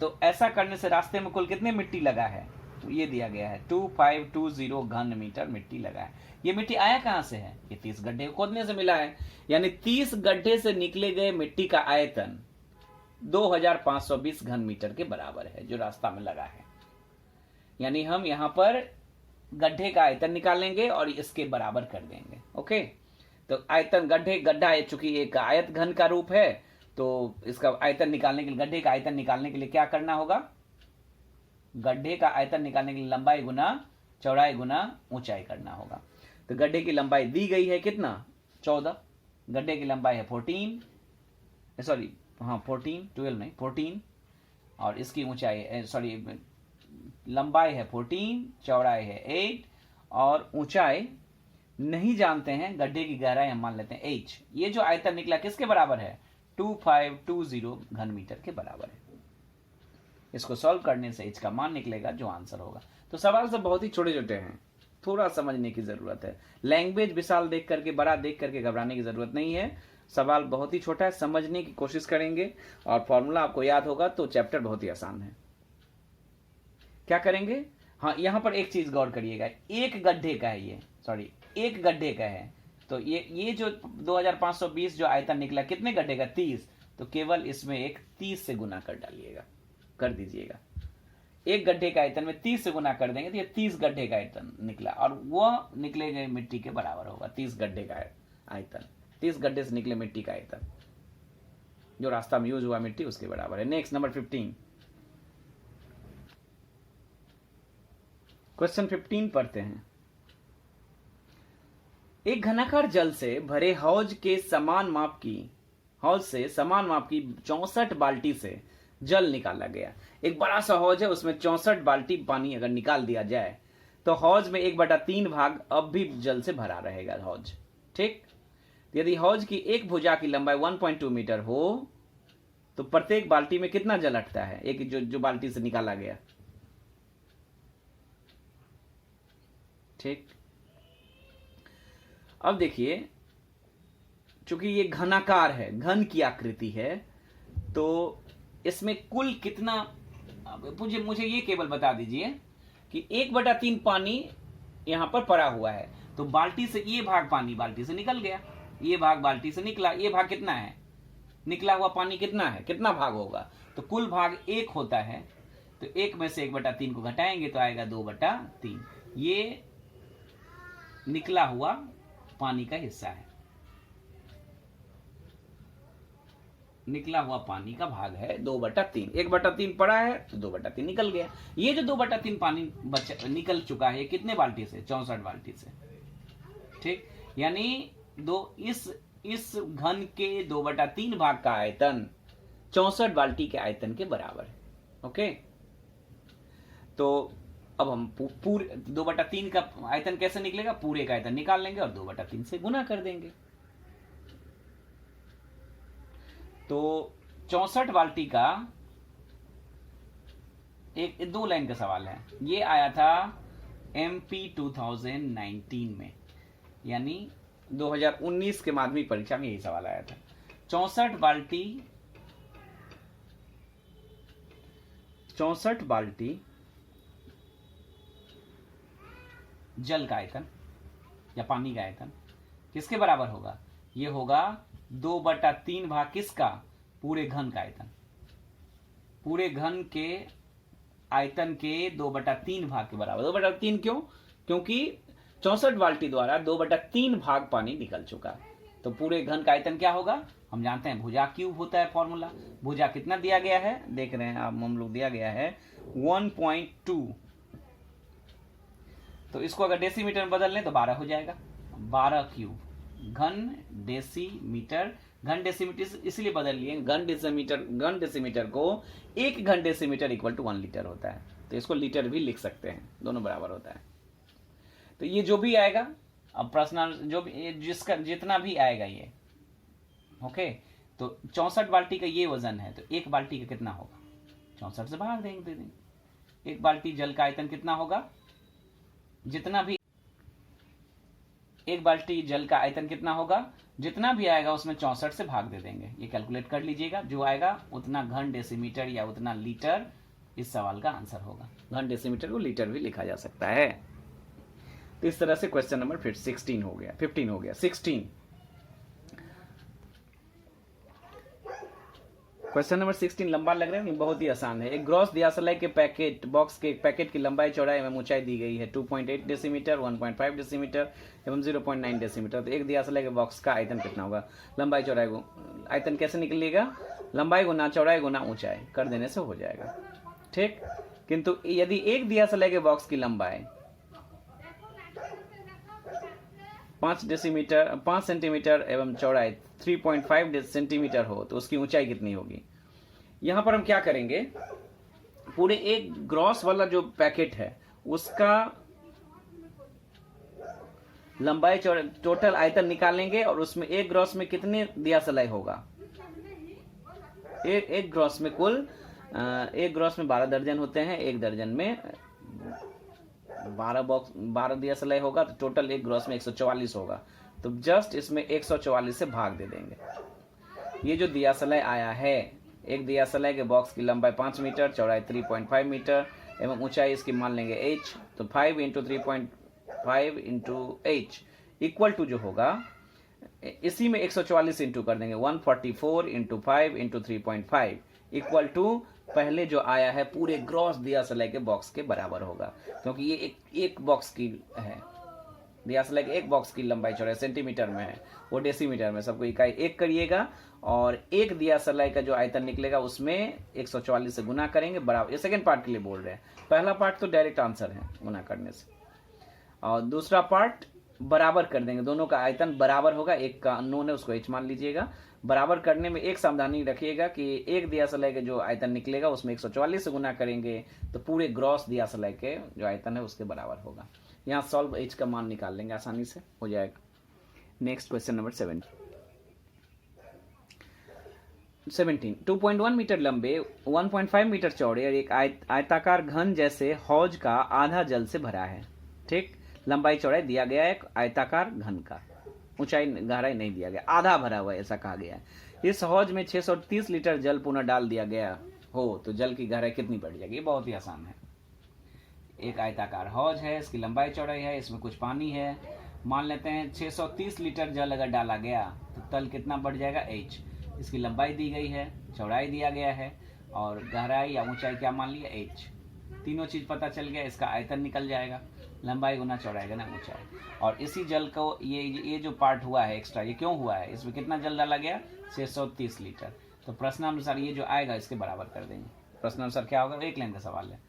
Speaker 1: तो ऐसा करने से रास्ते में कुल कितने मिट्टी लगा है, तो ये दिया गया है 2520 घन मीटर मिट्टी लगा है। ये मिट्टी आया कहां से है, ये 30 गड्ढे खोदने से मिला है, यानी 30 गड्ढे से निकले गए मिट्टी का आयतन 2520 घन मीटर के बराबर है जो रास्ता में लगा है। यानी हम यहां पर गड्ढे का आयतन निकालेंगे और इसके बराबर कर देंगे। ओके, तो आयतन गड्ढा चूंकि एक आयत घन का रूप है तो इसका आयतन निकालने के लिए, गड्ढे का आयतन निकालने के लिए क्या करना होगा, गड्ढे का आयतन निकालने के लिए लंबाई गुना चौड़ाई गुना ऊंचाई करना होगा। तो गड्ढे की लंबाई दी गई है कितना, 14, गड्ढे की लंबाई है 14 और इसकी ऊंचाई लंबाई है 14, चौड़ाई है 8 और ऊंचाई नहीं जानते हैं, गड्ढे की गहराई हम मान लेते हैं h। ये जो आयतन निकला किसके बराबर है, 2520 घन मीटर के बराबर है। इसको सॉल्व करने से h का मान निकलेगा जो आंसर होगा। तो सवाल सब बहुत ही छोटे छोटे हैं, थोड़ा समझने की जरूरत है। लैंग्वेज विशाल देख करके, बड़ा देख करके घबराने की जरूरत नहीं है, सवाल बहुत ही छोटा है, समझने की कोशिश करेंगे और फॉर्मूला आपको याद होगा तो चैप्टर बहुत ही आसान है। क्या करेंगे, हाँ यहां पर एक चीज गौर करिएगा, एक गड्ढे का है ये, एक गड्ढे का है, तो ये जो 2520 जो आयतन निकला कितने गड्ढे का, 30, तो केवल इसमें एक 30 से गुना कर दीजिएगा। एक गड्ढे का आयतन में 30 से गुना कर देंगे तो ये 30 गड्ढे का आयतन निकला और वह निकले गए मिट्टी के बराबर होगा। 30 गड्ढे का आयतन, 30 गड्ढे से निकले मिट्टी का आयतन जो रास्ता में यूज हुआ मिट्टी उसके बराबर है। नेक्स्ट नंबर 15, क्वेश्चन 15 पढ़ते हैं। एक घनाकार जल से भरे हौज से समान माप की 64 बाल्टी से जल निकाला गया। एक बड़ा सा हौज है, उसमें 64 बाल्टी पानी अगर निकाल दिया जाए तो हौज में 1/3 भाग अब भी जल से भरा रहेगा हौज। ठीक, यदि हौज की एक भुजा की लंबाई 1.2 मीटर हो तो प्रत्येक बाल्टी में कितना जल अटता है, एक जो बाल्टी से निकाला गया। ठीक, अब देखिए चूंकि ये घनाकार है, घन की आकृति है, तो इसमें कुल कितना, मुझे ये केवल बता दीजिए कि 1/3 पानी यहां पर पड़ा हुआ है, तो बाल्टी से ये भाग पानी बाल्टी से निकल गया, ये भाग बाल्टी से निकला, ये भाग कितना है, निकला हुआ पानी कितना है, कितना भाग होगा, तो कुल भाग 1 होता है, तो 1 में से 1/3 को घटाएंगे तो आएगा 2/3। ये निकला हुआ पानी का हिस्सा है, निकला हुआ पानी का भाग है 2/3। 1/3 पड़ा है तो 2/3 निकल गया। ये जो 2/3 पानी निकल चुका है कितने बाल्टी से, 64 बाल्टी से। ठीक, यानी इस घन के 2/3 भाग का आयतन 64 बाल्टी के आयतन के बराबर है। ओके, तो अब हम पूरे 2/3 का आयतन कैसे निकलेगा, पूरे का आयतन निकाल लेंगे और 2/3 से गुना कर देंगे। तो 64 बाल्टी का एक 2 लाइन का सवाल है। ये आया था MP 2019 में, यानी 2019 के माध्यमिक परीक्षा में यही सवाल आया था। 64 बाल्टी जल का आयतन या पानी का आयतन किसके बराबर होगा? ये होगा 2/3 भाग किसका? पूरे घन का आयतन। पूरे घन के आयतन के 2/3 भाग के बराबर। 2/3 क्यों? क्योंकि 64 बाल्टी द्वारा 2/3 भाग पानी निकल चुका है। तो पूरे घन का आयतन क्या होगा? हम जानते हैं भुजा क्यूब होता है फॉर्मूला। भुजा कितना दिया गया है? देख रहे हैं आप, हम लोग दिया गया है 1.2। तो इसको अगर डेसीमीटर में बदल लें तो 12 हो जाएगा। 12 क्यूब घन डेसीमीटर। घन डेसीमीटर इसलिए बदल लिए, घन डेसीमीटर को 1 घन डेसीमीटर इक्वल टू 1 लीटर होता है। तो इसको लीटर भी लिख सकते हैं, दोनों बराबर होता है। तो ये जो भी आएगा, अब प्रश्न जो भी जिसका जितना भी आएगा ये, ओके। तो 64 बाल्टी का ये वजन है, तो 1 बाल्टी का कितना होगा? 64 से भाग देंगे। 1 बाल्टी जल का आयतन कितना होगा? जितना भी 1 बाल्टी जल का आयतन कितना होगा? जितना भी आएगा उसमें 64 से भाग दे देंगे। ये कैलकुलेट कर लीजिएगा, जो आएगा उतना घन डेसीमीटर या उतना लीटर इस सवाल का आंसर होगा। घन डेसीमीटर को लीटर भी लिखा जा सकता है। तो इस तरह से क्वेश्चन नंबर 15 हो गया। 16 क्वेश्चन नंबर 16 लंबा लग रहा है, बहुत ही आसान है। एक ग्रॉस दियासलाई के पैकेट बॉक्स के पैकेट की लंबाई, चौड़ाई एवं ऊंचाई दी गई है 2.8 डेसीमीटर, 1.5 डेसीमीटर एवं 0.9 डेसीमीटर। तो एक दियासलाई के बॉक्स का आयतन कितना होगा? लंबाई चौड़ाई को आयतन कैसे निकलेगा? लंबाई गुना चौड़ाई गुना ऊंचाई कर देने से हो जाएगा, ठीक। किंतु यदि एक दियासलाई के बॉक्स की लंबाई 5 सेंटीमीटर एवं चौड़ाई 3.5 सेंटीमीटर हो तो उसकी ऊंचाई कितनी होगी? यहां पर हम क्या करेंगे, पूरे एक ग्रॉस वाला जो पैकेट है उसका लंबाई चौड़ाई टोटल आयतन निकालेंगे और उसमें एक ग्रॉस में कितने दियासलाई होगा? एक ग्रॉस में कुल एक ग्रॉस में 12 दर्जन होते हैं, एक दर्जन में 12 दियासलाई होगा, तो टोटल एक ग्रॉस में 144 होगा। तो जस्ट इसमें 144 से भाग दे देंगे। ये जो दियासलाई आया है, एक दियासलाई के बॉक्स की लंबाई 5 मीटर, चौड़ाई 3.5 मीटर एवं ऊंचाई इसकी मान लेंगे h। तो 5 × 3.5 × h इक्वल टू जो होगा, इसी में 144 इंटू कर देंगे, 144 × 5 × 3.5 इक्वल टू पहले जो आया है पूरे ग्रॉस दियासलाई के बॉक्स के बराबर होगा। क्योंकि ये एक बॉक्स की है, दियासलाई के एक बॉक्स की लंबाई चौड़ाई सेंटीमीटर में है, वो डेसीमीटर में। सबको इकाई 1 करिएगा और एक दियासलाई का जो आयतन निकलेगा उसमें 144 से गुना करेंगे बराबर। ये सेकंड पार्ट के लिए बोल रहे हैं, पहला पार्ट तो डायरेक्ट आंसर है गुना करने से, और दूसरा पार्ट बराबर कर देंगे। दोनों का आयतन बराबर होगा, एक का अननोन है उसको h मान लीजिएगा। बराबर करने में एक सावधानी रखिएगा कि एक दियासलाई के जो आयतन निकलेगा उसमें 144 से गुना करेंगे तो पूरे ग्रॉस दियासलाई के जो आयतन है उसके बराबर होगा। यहाँ सॉल्व h का मान निकाल लेंगे, आसानी से हो जाएगा। नेक्स्ट क्वेश्चन नंबर 17 2.1 मीटर लंबे, 1.5 मीटर चौड़े और एक आयताकार घन जैसे हौज का आधा जल से भरा है, ठीक। लंबाई चौड़ाई दिया गया है आयताकार घन का, ऊंचाई गहराई नहीं दिया गया, आधा भरा हुआ है ऐसा कहा गया है। इस हौज में 630 लीटर जल पुनः डाल दिया गया हो तो जल की गहराई कितनी बढ़ जाएगी? ये बहुत ही आसान है। एक आयताकार हौज है, इसकी लंबाई चौड़ाई है, इसमें कुछ पानी है, मान लेते हैं 630 लीटर जल अगर डाला गया तो तल कितना बढ़ जाएगा? h। इसकी लंबाई दी गई है, चौड़ाई दिया गया है और गहराई या ऊंचाई क्या मान लिया? h। तीनों चीज पता चल गया, इसका आयतन निकल जाएगा, लंबाई गुना चौड़ाई गुना ऊंचाई। और इसी जल को ये जो पार्ट हुआ है एक्स्ट्रा, ये क्यों हुआ है? इसमें कितना जल डाला गया? 630 लीटर। तो प्रश्नानुसार ये जो आएगा इसके बराबर कर देंगे। प्रश्नानुसार क्या होगा? एक लाइन का सवाल है,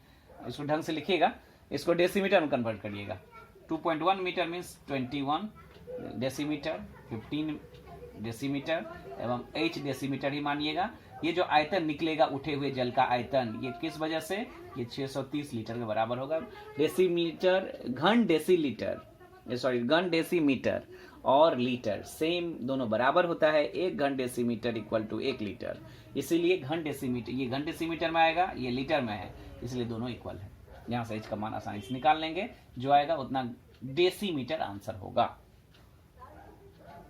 Speaker 1: इसको ढंग से लिखिएगा, इसको डेसीमीटर में कन्वर्ट करिएगा। 2.1 मीटर मीन्स 21 डेसीमीटर, 15 डेसीमीटर एवं h डेसीमीटर ही मानिएगा। ये जो आयतन निकलेगा उठे हुए जल का आयतन, ये किस वजह से? ये 630 लीटर के बराबर होगा। डेसीमीटर घन डेसीलीटर, सॉरी घन डेसीमीटर और लीटर सेम, दोनों बराबर होता है। 1 घन डेसीमीटर इक्वल टू 1 लीटर, इसीलिए घन डेसीमीटर, ये घन डेसीमीटर में आएगा, ये लीटर में है, इसलिए दोनों इक्वल है। यहाँ से इसका मान आसानी से निकाल लेंगे, जो आएगा उतना डेसीमीटर आंसर होगा।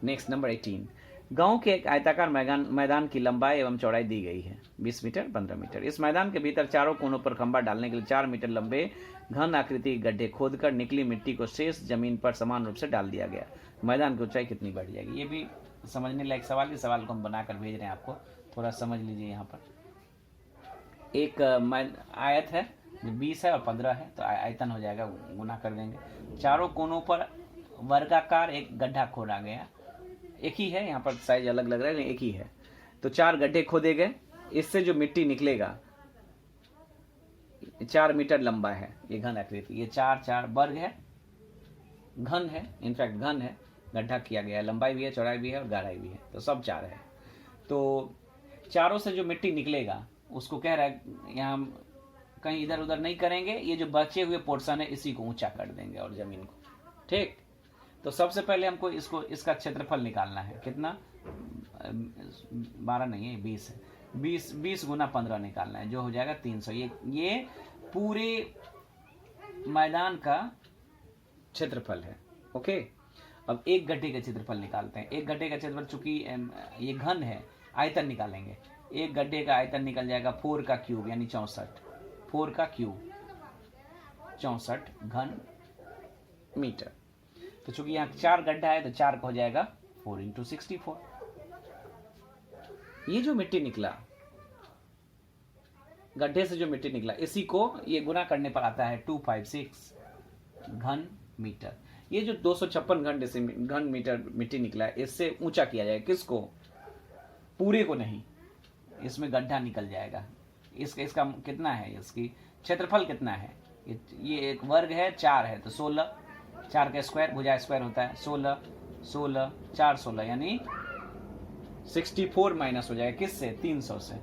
Speaker 1: नेक्स्ट नंबर 18, गांव के एक आयताकार मैदान की लंबाई एवं चौड़ाई दी गई है 20 मीटर 15 मीटर। इस मैदान के भीतर चारों कोनों पर खंभा डालने के लिए 4 मीटर लंबे घन आकृति के गड्ढे खोदकर निकली मिट्टी को शेष जमीन पर समान रूप से डाल दिया गया। मैदान की ऊंचाई कितनी बढ़ जाएगी? ये भी समझने लायक सवाल, इस सवाल को हम बनाकर भेज रहे हैं आपको, थोड़ा समझ लीजिए। यहाँ पर एक आयत है जो 20 है और 15 है, तो आयतन हो जाएगा, गुना कर देंगे। चारों कोनों पर वर्गाकार एक गड्ढा खोदा गया, एक ही है, यहाँ पर साइज अलग लग रहा है लेकिन एक ही है। तो 4 गड्ढे खोदे गए, इससे जो मिट्टी निकलेगा 4 मीटर लंबा है ये घन आकृति, ये 4 वर्ग है, घन है, इनफैक्ट घन है, गड्ढा किया गया है, लंबाई भी है, चौड़ाई भी है और गहराई भी है, तो सब 4 है। तो चारों से जो मिट्टी निकलेगा उसको कह रहा है, यहाँ कहीं इधर उधर नहीं करेंगे, ये जो बचे हुए पोर्शन है इसी को ऊंचा कर देंगे और जमीन को, ठीक। तो सबसे पहले हमको इसका क्षेत्रफल निकालना है, कितना? 12 नहीं है, 20 है। 20 गुना 15 निकालना है, जो हो जाएगा 300। ये पूरे मैदान का क्षेत्रफल है, ओके। अब एक गड्ढे का क्षेत्रफल निकालते हैं। एक गड्ढे का क्षेत्रफल, चूंकि ये घन है, आयतन निकालेंगे। एक गड्ढे का आयतन निकल जाएगा 4 का क्यूब यानी 64, 4 का क्यूब 64 घन मीटर। तो चूंकि यहाँ 4 गड्ढा है तो 4 का हो जाएगा 4 × 64। ये जो मिट्टी निकला, गड्ढे से जो मिट्टी निकला, इसी को ये गुना करने पर आता है 256 घन मीटर। ये जो 256 घन मीटर मिट्टी निकला है, इससे ऊंचा किया जाएगा, किसको? पूरे को नहीं, इसमें गड्ढा निकल जाएगा। इसका कितना है, इसकी क्षेत्रफल कितना है? ये एक वर्ग है, 4 है, तो 16, 4 का स्क्वायर भुजा स्क्वायर होता है, 16 16 4 16 यानी 64 माइनस हो जाएगा, किससे? 300 से।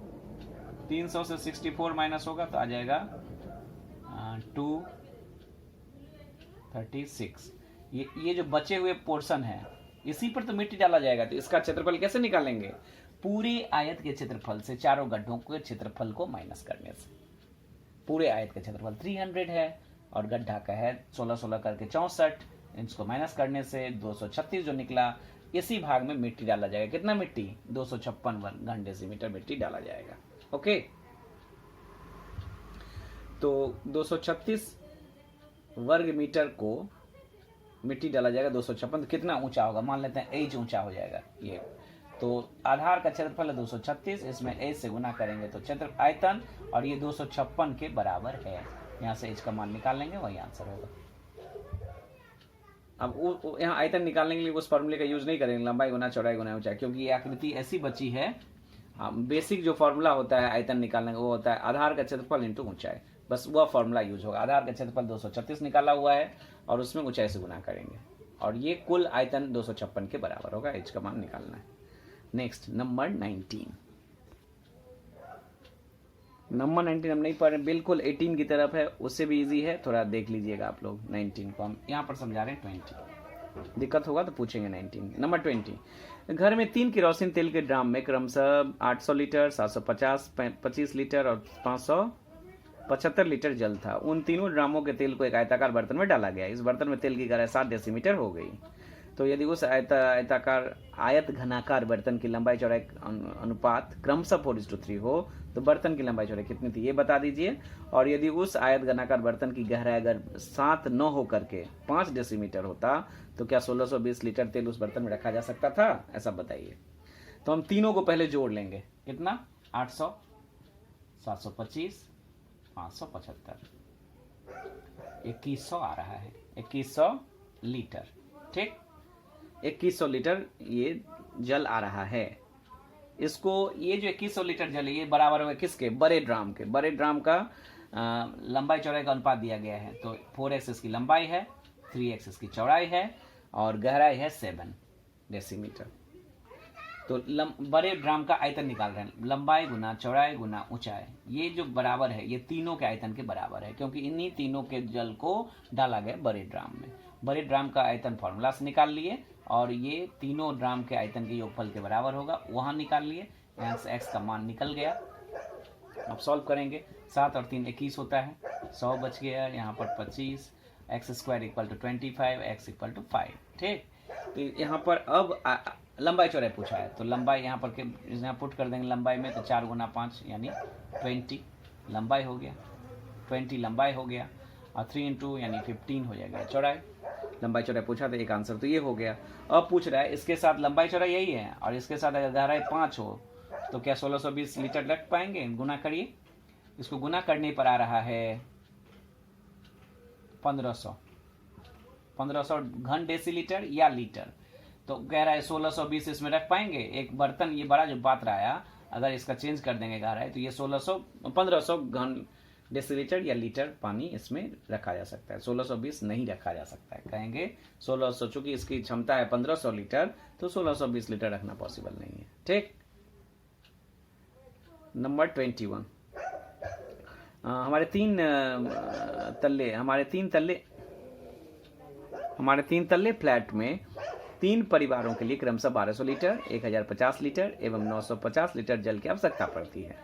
Speaker 1: 300 से 64 माइनस होगा तो आ जाएगा 236। ये जो बचे हुए पोर्शन है, इसी पर तो मिट्टी डाला जाएगा, तो इसका क्षेत्रफल कैसे निकालेंगे? पूरे आयत के क्षेत्रफल से चारों गड्ढों के क्षेत्रफल को माइनस करने से। पूरे आयत का क्षेत्रफल 300 है और गड्ढा का है 16 16 करके 64, इसको माइनस करने से 236 जो निकला, इसी भाग में मिट्टी डाला जाएगा। कितना मिट्टी? 256 घन डेसीमीटर मिट्टी डाला जाएगा, ओके। तो 236 वर्ग मीटर को मिट्टी डाला जाएगा 256, तो कितना ऊंचा होगा? मान लेते हैं एज ऊंचा हो जाएगा ये। तो आधार का क्षेत्रफल है 236, इसमें एज से गुना करेंगे तो क्षेत्र आयतन, और ये 256 के बराबर है। यहाँ से एज का मान निकाल लेंगे, वही आंसर होगा। अब यहाँ आयतन निकालने के लिए उस फॉर्मूले का यूज नहीं करेंगे, लंबाई गुना चौड़ाई गुना ऊंचाई, क्योंकि ये आकृति ऐसी बची है। बेसिक जो फॉर्मूला होता है आयतन निकालने का, वो होता है आधार का क्षेत्रफल इंटू ऊंचाई, बस वह फॉर्मूला यूज होगा। आधार का क्षेत्रफल 236 निकाला हुआ है और उसमें ऊंचाई से गुना करेंगे, और ये कुल आयतन 256 के बराबर होगा। एच का मान निकालना है। Next number 19। नंबर 19 हम नहीं पढ़ रहे, बिल्कुल 18 की तरफ है, उससे भी इजी है, थोड़ा देख लीजिएगा आप लोग। 19 को हम यहाँ पर समझा रहे हैं 20, दिक्कत होगा तो पूछेंगे 19। नंबर 20, घर में 3 केरोसिन तेल के ड्राम में क्रमशः 800 लीटर, 750, 25 लीटर और 575 लीटर जल था। उन तीनों ड्रामों के तेल को एक आयताकार बर्तन में डाला गया। इस बर्तन में तेल की गहराई 7 डेसीमीटर हो गई। तो यदि उस आयत घनाकार बर्तन की लंबाई चौड़ाई अनुपात क्रमशः 4:3 हो तो बर्तन की लंबाई चौड़ाई कितनी थी, ये बता दीजिए। और यदि उस आयत घनाकार बर्तन की गहराई अगर 7 न हो करके 5 डेसीमीटर होता तो क्या 1620 लीटर तेल उस बर्तन में रखा जा सकता था, ऐसा बताइए। तो हम तीनों को पहले जोड़ लेंगे, कितना? 800, 725, 575, 2100 आ रहा है, 2100 लीटर, ठीक। 2100 लीटर ये जल आ रहा है। इसको, ये जो 2100 लीटर जल है, ये बराबर होगा किसके? बड़े ड्राम के। बड़े ड्राम का लंबाई चौड़ाई का अनुपात दिया गया है, तो 4x इसकी लंबाई है, 3x इसकी चौड़ाई है और गहराई है 7 डेसीमीटर। तो बड़े ड्राम का आयतन निकाल रहे हैं, लंबाई गुना चौड़ाई गुना ऊंचाई, ये जो बराबर है, ये तीनों के आयतन के बराबर है, क्योंकि इन्हीं तीनों के जल को डाला गया बड़े ड्राम में। बड़े ड्राम का आयतन फॉर्मूला से निकाल लिए और ये तीनों ड्राम के आयतन के योगफल के बराबर होगा। वहाँ निकाल लिए, यहाँ से x का मान निकल गया। अब सॉल्व करेंगे, 7 और 3 21 होता है, 100 बच गया, यहाँ पर 25, x square equal to 25, x equal to 5। ठीक, तो यहाँ पर अब लंबाई चौड़ाई पूछा है, तो लंबाई यहाँ पर यहाँ पुट कर देंगे लंबाई में, तो 4 गुना 5 यानी 20 लंबाई हो गया, 20 लंबाई हो गया, और 3 इंटू यानी 15 हो जाएगा चौड़ाई। लंबाई चौड़ाई पूछा था, एक आंसर तो ये हो गया। अब पूछ रहा है इसके साथ लंबाई चौड़ाई यही है और इसके साथ अगर गहराई 5 हो तो क्या 1620 लीटर रख पाएंगे? गुना करिए, इसको गुना करने पर आ रहा है 1500 घन डेसीलीटर या लीटर। तो कह रहा है 1620 इसमें रख पाएंगे। एक बर्तन ये बड़ा जो पात्र आया, अगर इसका चेंज कर देंगे गहराई तो ये 1500 घन डेसीलीटर या लीटर पानी इसमें रखा जा सकता है। 1620 नहीं रखा जा सकता है, कहेंगे 1600, चूंकि इसकी क्षमता है 1500 लीटर तो 1620 लीटर रखना पॉसिबल नहीं है। ठीक, नंबर 21, हमारे तीन तल्ले फ्लैट में 3 परिवारों के लिए क्रमशः 1200 लीटर, 1050 लीटर एवं 950 लीटर जल की आवश्यकता पड़ती है।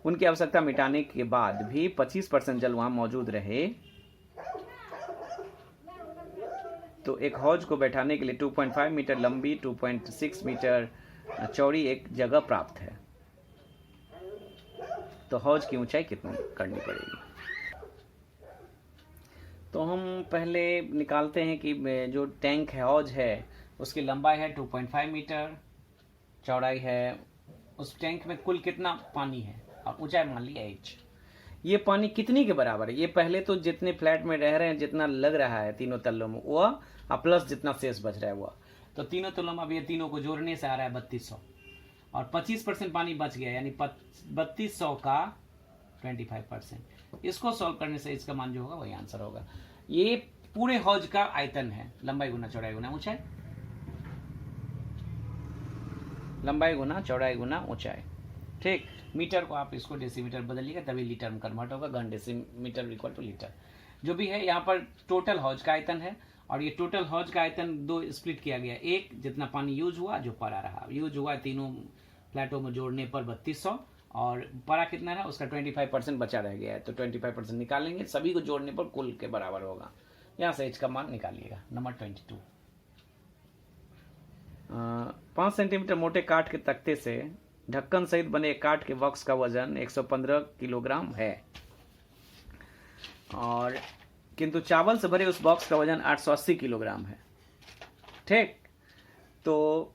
Speaker 1: उनकी आवश्यकता मिटाने के बाद भी 25% जल वहां मौजूद रहे तो एक हौज को बैठाने के लिए 2.5 मीटर लंबी, 2.6 मीटर चौड़ी एक जगह प्राप्त है। तो हौज की ऊंचाई कितनी करनी पड़ेगी? तो हम पहले निकालते हैं कि जो टैंक है, हौज है, उसकी लंबाई है 2.5 मीटर, चौड़ाई है, उस टैंक में कुल कितना पानी है और ऊंचाई मान ली h। ये पानी कितनी के बराबर है? ये पहले तो जितने फ्लैट में रह रहे हैं, जितना लग रहा है तीनों तल्लों में वह, प्लस जितना शेष बच रहा है वह, तो तीनों तल्लों में अब ये तीनों को जोड़ने से आ रहा है 3200 और 25% पानी बच गया, यानी 3200 का 25%। इसको सॉल्व करने से इसका मान जो होगा वही आंसर होगा। ये पूरे हौज का आयतन है, लंबाई गुना चौड़ाई गुना ऊंचाई, लंबाई गुना चौड़ाई गुना ऊंचाई। ठीक, मीटर को आप इसको डेसीमीटर बदलिएगा तभी लीटर में कन्वर्ट होगा, घन डेसीमीटर इक्वल टू लीटर। जो भी है, यहाँ पर टोटल हौज का आयतन है और ये टोटल हौज का आयतन 2 स्प्लिट किया गया। एक जितना पानी यूज हुआ, जो पड़ा रहा, यूज हुआ तीनों फ्लैटों में जोड़ने पर 3200 और पड़ा कितना रहा उसका 25% बचा रह गया है, तो 25% निकालेंगे, सभी को जोड़ने पर कुल के बराबर होगा। यहाँ से h का मान निकालिएगा। नंबर 22, 5 सेंटीमीटर मोटे काठ के तख्ते से ढक्कन सहित बने काठ के बॉक्स का वजन 115 किलोग्राम है और किंतु चावल से भरे उस बॉक्स का वजन 880 किलोग्राम है। ठीक, तो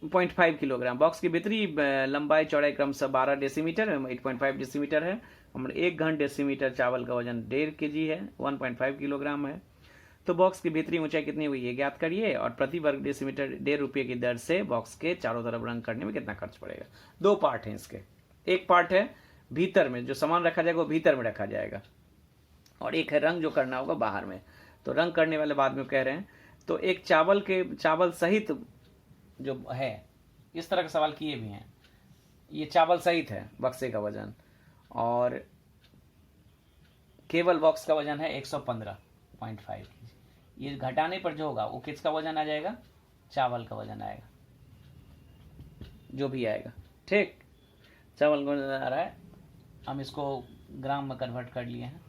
Speaker 1: 0.5 किलोग्राम। बॉक्स की भीतरी लंबाई चौड़ाई क्रमशः 12 डेसीमीटर एवं 8.5 डेसीमीटर है। हमारे 1 घन डेसीमीटर चावल का वजन 1.5 kg है, 1.5 किलोग्राम है। तो बॉक्स की भीतरी ऊंचाई कितनी हुई ये ज्ञात करिए और प्रति वर्ग डेसीमीटर 1.5 रुपये की दर से बॉक्स के चारों तरफ रंग करने में कितना खर्च पड़ेगा। 2 पार्ट हैं इसके, एक पार्ट है भीतर में जो सामान रखा जाएगा वो भीतर में रखा जाएगा और एक है रंग जो करना होगा बाहर में। तो रंग करने वाले बाद में कह रहे हैं, तो एक चावल सहित जो है, इस तरह का सवाल किए भी हैं, ये चावल सहित है बक्से का वजन और केवल बॉक्स का वजन है 115.5। ये घटाने पर जो होगा वो किसका वजन आ जाएगा? चावल का वजन आएगा, जो भी आएगा। ठीक, चावल का वजन आ रहा है, हम इसको ग्राम में कन्वर्ट कर लिए हैं,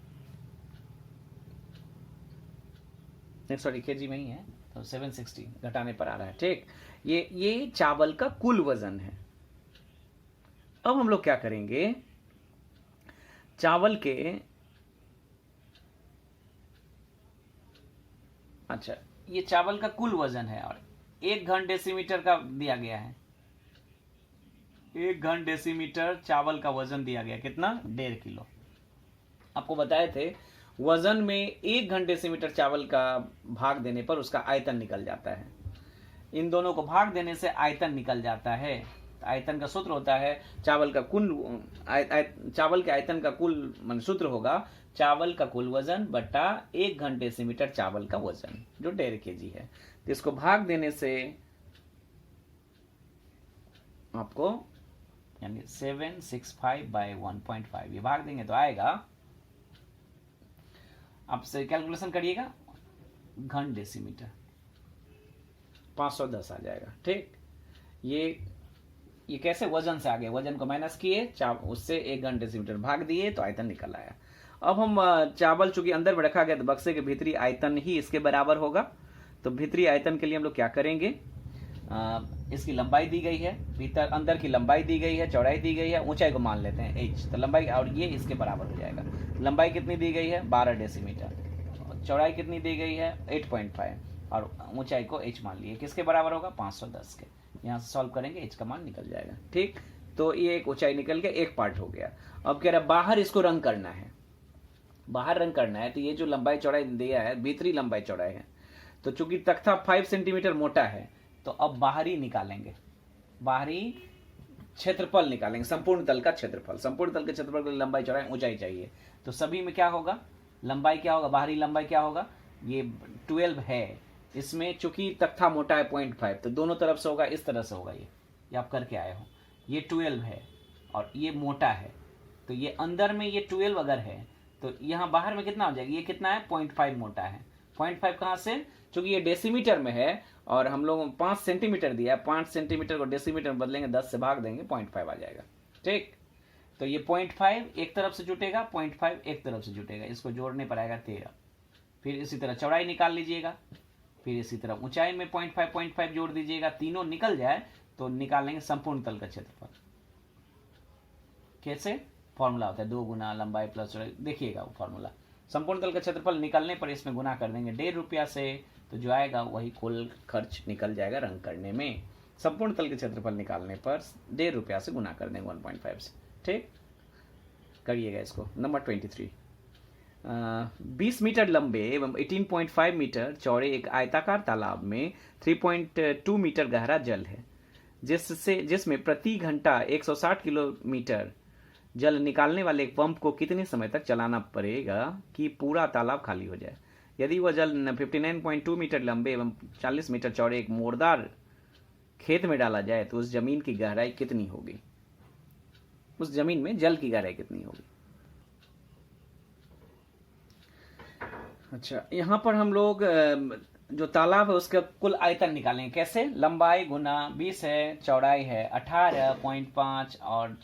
Speaker 1: सॉरी केजी में ही है, तो 760 घटाने पर आ रहा है। ठीक, ये चावल का कुल वजन है। अब हम लोग क्या करेंगे, चावल के, अच्छा ये चावल का कुल वजन है और 1 घन डेसीमीटर का दिया गया है, 1 घन डेसीमीटर चावल का वजन दिया गया, कितना? 1.5 किलो। आपको बताए थे वजन में 1 घन डेसीमीटर चावल का भाग देने पर उसका आयतन निकल जाता है। इन दोनों को भाग देने से आयतन निकल जाता है। तो आयतन का सूत्र होता है चावल का कुल, चावल के आयतन का कुल मान सूत्र होगा चावल का कुल वजन बटा 1 घन डेसीमीटर चावल का वजन, जो 1.5 kg है। तो इसको भाग देने से आपको यानी 765/1.5 ये भाग देंगे तो आएगा, आपसे कैलकुलेशन करिएगा, घन डेसीमीटर 510 आ जाएगा। ठीक, ये कैसे वजन से आ गया, वजन को माइनस किए, उससे 1 घन डेसीमीटर भाग दिए तो आयतन निकल आया। अब हम चावल चूंकि अंदर में रखा गया तो बक्से के भीतरी आयतन ही इसके बराबर होगा। तो भीतरी आयतन के लिए हम लोग क्या करेंगे, इसकी लंबाई दी गई है, भीतर अंदर की लंबाई दी गई है, चौड़ाई दी गई है, ऊंचाई को मान लेते हैं h, तो लंबाई और ये इसके बराबर हो जाएगा। लंबाई कितनी दी गई है 12 डेसीमीटर, चौड़ाई कितनी दी गई है 8.5 और ऊंचाई को h मान लिए, किसके बराबर होगा 510 के। यहाँ से सॉल्व करेंगे h का मान निकल जाएगा। ठीक, तो ये एक ऊंचाई निकल के एक पार्ट हो गया। अब कह रहा है बाहर इसको रंग करना है, बाहर रंग करना है, तो ये जो लंबाई चौड़ाई दिया है भीतरी लंबाई चौड़ाई है, तो चूंकि तख्ता 5 सेंटीमीटर मोटा है तो अब बाहरी निकालेंगे, बाहरी क्षेत्रफल निकालेंगे, संपूर्ण तल का क्षेत्रफल। संपूर्ण तल के क्षेत्रफल के लिए लंबाई चौड़ाई ऊंचाई चाहिए, तो सभी में क्या होगा, लंबाई क्या होगा, बाहरी लंबाई क्या होगा, ये 12 है, इसमें चूंकि तख्ता मोटा है 0.5 तो दोनों तरफ से होगा, इस तरह से होगा, ये आप करके आए हो, ये 12 है और ये मोटा है, तो ये अंदर में ये 12 अगर है तो यहाँ बाहर में कितना हो जाएगा, ये कितना है 0.5 मोटा है। 0.5 कहाँ से, चूंकि ये डेसीमीटर में है और हम लोग 5 सेंटीमीटर दिया है, 5 सेंटीमीटर को डेसीमीटर में बदलेंगे, 10 से भाग देंगे, 0.5 आ जाएगा। ठीक, तो ये 0.5 एक तरफ से जुटेगा, 0.5 एक तरफ से जुटेगा, इसको जोड़ने पर आएगा 13। फिर इसी तरह चौड़ाई निकाल लीजिएगा, फिर इसी तरह ऊंचाई में 0.5 जोड़ दीजिएगा, तीनों निकल जाए तो निकालेंगे संपूर्ण तल का क्षेत्रफल। कैसे, फॉर्मूला होता है 2 गुना लंबाई प्लस चौड़ाई, देखिएगा वो फॉर्मूला। संपूर्ण तल का क्षेत्रफल निकलने पर इसमें गुना कर देंगे 1.5 रुपया से, तो जो आएगा वही कुल खर्च निकल जाएगा रंग करने में। संपूर्ण तल के क्षेत्रफल निकालने पर 1.5 रुपया से गुना कर देंगे 1.5 से। ठीक, करिएगा इसको। नंबर 23, 20 मीटर लंबे एवं 18.5 मीटर चौड़े एक आयताकार तालाब में 3.2 मीटर गहरा जल है, जिसमें प्रति घंटा 160 किलोमीटर जल निकालने वाले एक पंप को कितने समय तक चलाना पड़ेगा कि पूरा तालाब खाली हो जाए। यदि वह जल 59.2 मीटर लंबे एवं 40 मीटर चौड़े एक मोरदार खेत में डाला जाए तो उस जमीन की गहराई कितनी होगी, उस जमीन में जल की गहराई कितनी होगी। अच्छा, यहां पर हम लोग जो तालाब है उसका कुल आयतन निकालेंगे। कैसे, लंबाई गुना 20 है, चौड़ाई है 18.5 और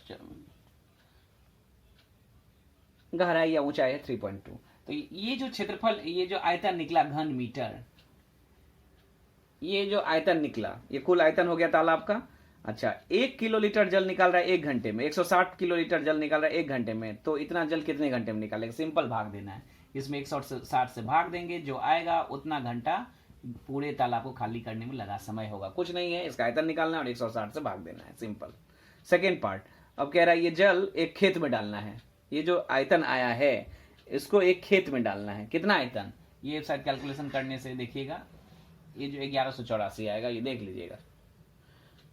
Speaker 1: गहराई या ऊंचाई है 3.2। तो ये जो क्षेत्रफल, ये जो आयतन निकला घन मीटर, ये जो आयतन निकला, ये कुल आयतन हो गया तालाब का। अच्छा, 1 किलोलीटर जल निकाल रहा है 1 घंटे में, 160 किलोलीटर जल निकाल रहा है 1 घंटे में, तो इतना जल कितने घंटे में निकालेगा, सिंपल भाग देना है, इसमें 160 से भाग देंगे, जो आएगा उतना घंटा पूरे तालाब को खाली करने में लगा समय होगा। कुछ नहीं है, इसका आयतन निकालना है और 160 से भाग देना है, सिंपल। सेकेंड पार्ट, अब कह रहा है ये जल एक खेत में डालना है, ये जो आयतन आया है इसको एक खेत में डालना है। कितना आयतन, ये शायद कैलकुलेशन करने से देखिएगा, ये जो 1184 आएगा, ये देख लीजिएगा।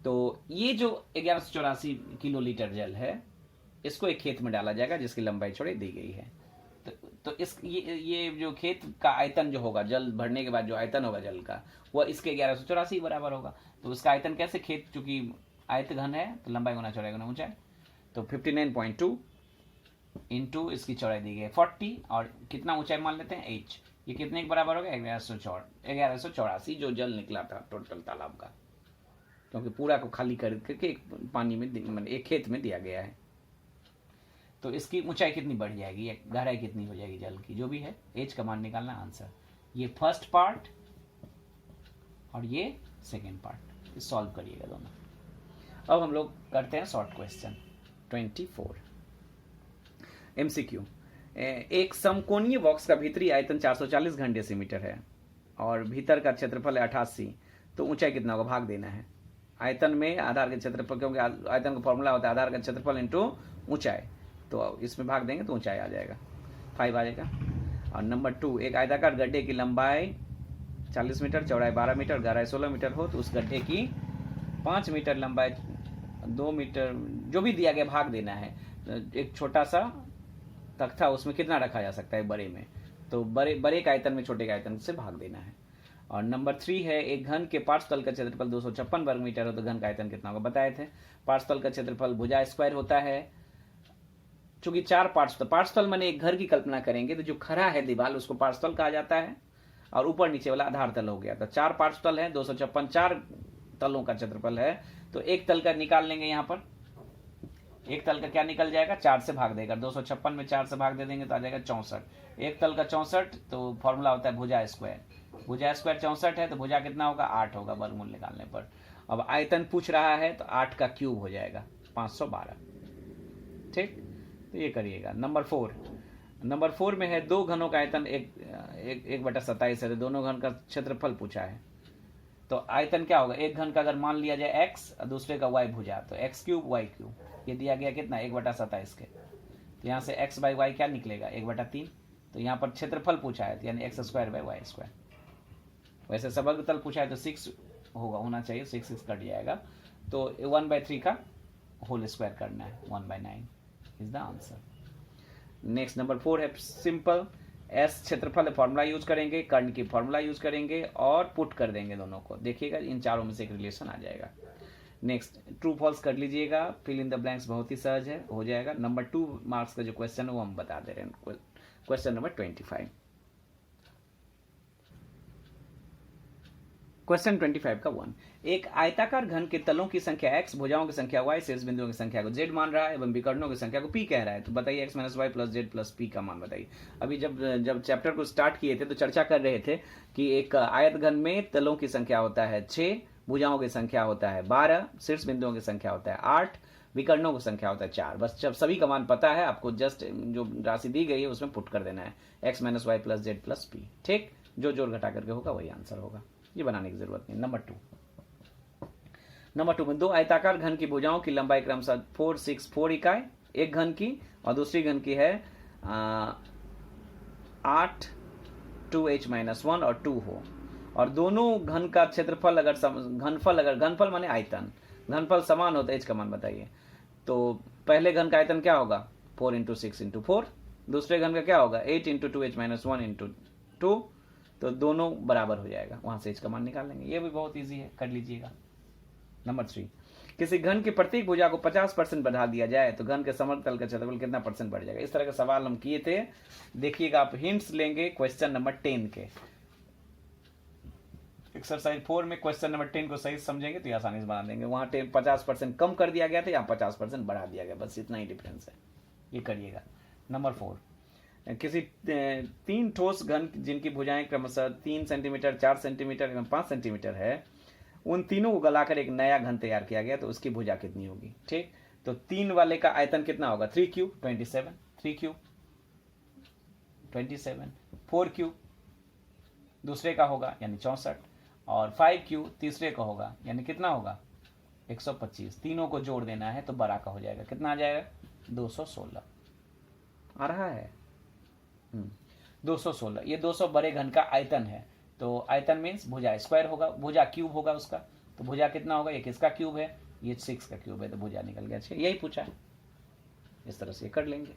Speaker 1: तो ये जो 1184 किलोलीटर जल है इसको एक खेत में डाला जाएगा जिसकी लंबाई चौड़ाई दी गई है। तो इस ये जो खेत का आयतन जो होगा, जल भरने के बाद जो आयतन होगा जल का, वह इसके 1184 बराबर होगा। तो उसका आयतन कैसे, खेत चूंकि आयत घन है तो लंबाई गुना चौड़ाई गुना ऊंचाई, तो 59.2 इंटू इसकी चौड़ाई दी गई है 40 और कितना ऊंचाई मान लेते हैं h, ये कितने के बराबर होगा 1184 जो जल निकला था टोटल तालाब का, क्योंकि पूरा को खाली करके एक पानी में एक खेत में दिया गया है। तो इसकी ऊंचाई कितनी बढ़ जाएगी या गहराई कितनी हो जाएगी जल की, जो भी है h का मान निकालना आंसर। ये फर्स्ट पार्ट और ये सेकेंड पार्ट, सॉल्व करिएगा दोनों। अब हम लोग करते हैं शॉर्ट क्वेश्चन 24 MCQ। एक समकोणीय बॉक्स का भीतरी आयतन 440 घन डेसीमीटर है और भीतर का क्षेत्रफल है 88, तो ऊंचाई कितना होगा, भाग देना है। आयतन में आधार का क्षेत्रफल, क्योंकि आयतन का फॉर्मूला होता है आधार का क्षेत्रफल इंटू ऊंचाई, तो इसमें भाग देंगे तो ऊंचाई आ जाएगा 5 आ जाएगा। और नंबर 2, एक आयताकार गड्ढे की लंबाई 40 मीटर, चौड़ाई 12 मीटर, गहराई 16 मीटर हो तो उस गड्ढे की 5 मीटर लंबाई 2 मीटर जो भी दिया गया भाग देना है। एक छोटा सा तख्ता, उसमें कितना रखा जा सकता है बड़े में, तो बड़े के आयतन में छोटे के आयतन से भाग देना है। और नंबर 3 है, एक घन के पार्श्वतल का क्षेत्रफल 256 वर्ग मीटर हो तो घन का आयतन कितना होगा, बताए थे। पार्श्वतल का क्षेत्रफल भुजा स्क्वायर होता है, चूंकि 4 पार्श्वतल माने एक घर की कल्पना करेंगे तो जो खड़ा है दीवार उसको पार्श्वतल कहा जाता है, और ऊपर नीचे वाला आधार तल हो गया। तो 4 पार्श्व तल है, 256 4 तलों का क्षेत्रफल है। तो एक तल का निकाल लेंगे, यहाँ पर एक तल का क्या निकल जाएगा, 4 से भाग देगा, 256 में 4 से भाग दे देंगे तो आ जाएगा 64। एक तल का 64, तो फॉर्मूला होता है भुजा स्क्वायर। भुजा स्क्वायर 64 है, तो भुजा कितना होगा, 8 होगा वर्गमूल निकालने पर। अब आयतन पूछ रहा है तो 8 का क्यूब हो जाएगा 512। ठीक, तो ये करिएगा। नंबर 4 में है 2 घनों का आयतन 1/27 है, तो दोनों घन का क्षेत्रफल पूछा है। तो आयतन क्या होगा, एक घन का अगर मान लिया जाए x और दूसरे का y भुजा, तो x क्यूब y क्यूब, ये दिया गया कितना 1/27 के। तो यहाँ से x बाई वाई क्या निकलेगा 1/3। तो यहाँ पर क्षेत्रफल पूछा है, तो यानी x² बाई वाई स्क्वायर। वैसे समग्र तल पूछा है तो 6 होना चाहिए, 6 कट जाएगा, तो 1/3 का होल स्क्वायर करना है, 1/9 is the answer. Next number 4 है सिंपल। एस क्षेत्रफल फॉर्मूला यूज करेंगे, कर्ण की फॉर्मूला यूज करेंगे और पुट कर देंगे दोनों को। देखिएगा इन चारों में से एक रिलेशन आ जाएगा। नेक्स्ट ट्रू फॉल्स कर लीजिएगा, फिल इन द ब्लैंक्स बहुत ही सहज है, हो जाएगा। नंबर 2 मार्क्स का जो क्वेश्चन है वो हम बता दे रहे हैं। क्वेश्चन नंबर 25, क्वेश्चन 25 का 1, एक आयताकार घन के तलों की संख्या x, भुजाओं की संख्या y, शीर्ष बिंदुओं की संख्या को z मान रहा है एवं विकर्णों की संख्या को p कह रहा है। तो बताइए x - y + z + p का मान बताइए। अभी जब चैप्टर को स्टार्ट किए थे तो चर्चा कर रहे थे कि एक आयत घन में तलों की संख्या होता है 6, भुजाओं की संख्या होता है 12, शीर्ष बिंदुओं की संख्या होता है 8, विकर्णों की संख्या होता है 4। बस जब सभी का मान पता है आपको, जस्ट जो राशि दी गई है उसमें पुट कर देना है x - y + z + p। ठीक, जो जोड़ घटा करके होगा वही आंसर होगा, ये बनाने की जरूरत नहीं। नंबर 2 में 2 आयताकार घन की भुजाओं की लंबाई क्रमशः 4, 6, 4 इकाई, एक घन की और दूसरी घन की है 8, 2h - 1 और 2 हो, और दोनों घन का क्षेत्रफल अगर घनफल माने आयतन, घनफल समान हो तो h का मान बताइए। तो पहले घन का आयतन क्या होगा 4 × 6 × 4, दूसरे घन का क्या होगा 8 × 2h - 1 × 2, तो दोनों बराबर हो जाएगा, वहां से इसका मान निकाल लेंगे। ये भी बहुत इजी है, कर लीजिएगा। नंबर 3, किसी घन की प्रत्येक भुजा को 50% बढ़ा दिया जाए तो घन के समग्र तल का क्षेत्रफल कितना % बढ़ जाएगा। इस तरह का सवाल हम किए थे। देखिएगा आप हिंट्स लेंगे क्वेश्चन नंबर 10 के। एक्सरसाइज 4 में क्वेश्चन नंबर 10 को सही समझेंगे तो आसानी से बना देंगे। वहां 50% कम कर दिया गया था, यहाँ 50% बढ़ा दिया गया, बस इतना ही डिफरेंस है, ये करिएगा। नंबर 4, किसी 3 ठोस घन जिनकी भुजाएं क्रमशः 3 सेंटीमीटर, 4 सेंटीमीटर एवं 5 सेंटीमीटर है, उन तीनों को गलाकर एक नया घन तैयार किया गया, तो उसकी भुजा कितनी होगी। ठीक, तो 3 वाले का आयतन कितना होगा 3 क्यूब 27, 3 क्यूब 27, 4 क्यूब दूसरे का होगा यानी 64, और 5 क्यूब तीसरे का होगा यानी कितना होगा 125। तीनों को जोड़ देना है तो बड़ा का हो जाएगा, कितना आ जाएगा 216 आ रहा है। 216, ये 200 बड़े घन का आयतन है। तो आयतन मीन्स भुजा स्क्वायर होगा, भुजा क्यूब होगा उसका, तो भुजा कितना होगा, ये किसका क्यूब है, ये 6 का क्यूब है, तो भुजा निकल गया 6। यही पूछा है, इस तरह से कर लेंगे।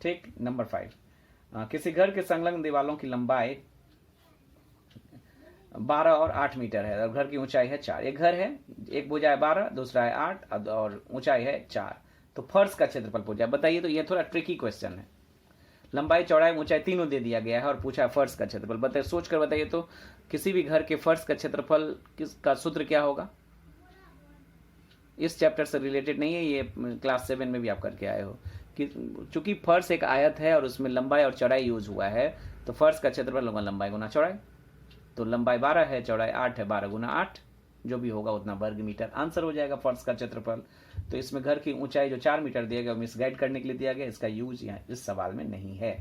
Speaker 1: ठीक, नंबर 5, किसी घर के संलग्न दीवालों की लंबाई 12 और 8 मीटर है और घर की ऊंचाई है 4। एक घर है, एक भुजा है 12, दूसरा है 8 और ऊंचाई है 4, तो फर्श का क्षेत्रफल पूछा बताइए। तो ये थोड़ा ट्रिकी क्वेश्चन है। लंबाई, चौड़ाई, ऊंचाई तीनों दे दिया गया है और पूछा है फर्श का क्षेत्रफल। बताइए, सोच कर बताइए तो किसी भी घर के फर्श का क्षेत्रफल का सूत्र क्या होगा। इस चैप्टर से रिलेटेड नहीं है, ये क्लास 7 में भी आप करके आए हो कि चूंकि फर्श एक आयत है और उसमें लंबाई और चौड़ाई यूज हुआ है, तो फर्श का क्षेत्रफल होगा लंबाई गुना चौड़ाई। तो लंबाई 12 है, चौड़ाई 8 है, 12 गुना 8 जो भी होगा उतना वर्ग मीटर आंसर हो जाएगा फर्श का क्षेत्रफल। तो इसमें घर की ऊंचाई जो 4 मीटर दिया गया मिसगाइड करने के लिए दिया गया, इसका यूज यहाँ इस सवाल में नहीं है।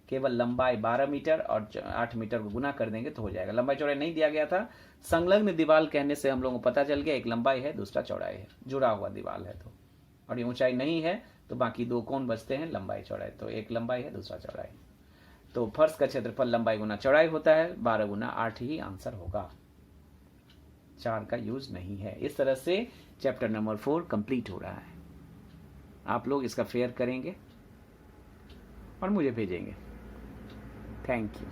Speaker 1: केवल लंबाई 12 मीटर और 8 मीटर को गुना कर देंगे तो हो जाएगा। लंबाई चौड़ाई नहीं दिया गया था। संलग्न दीवार कहने से हम लोगों को पता चल गया एक लंबाई है, दूसरा चौड़ाई है, जुड़ा हुआ दीवार है। तो और ये ऊंचाई नहीं है तो बाकी दो कौन बचते हैं, लंबाई चौड़ाई। तो एक लंबाई है, दूसरा चौड़ाई। तो फर्श का क्षेत्रफल लंबाई गुना चौड़ाई होता है, 12 गुना 8 ही आंसर होगा, 4 का यूज नहीं है। इस तरह से चैप्टर नंबर 4 कंप्लीट हो रहा है। आप लोग इसका फेयर करेंगे और मुझे भेजेंगे। Thank you.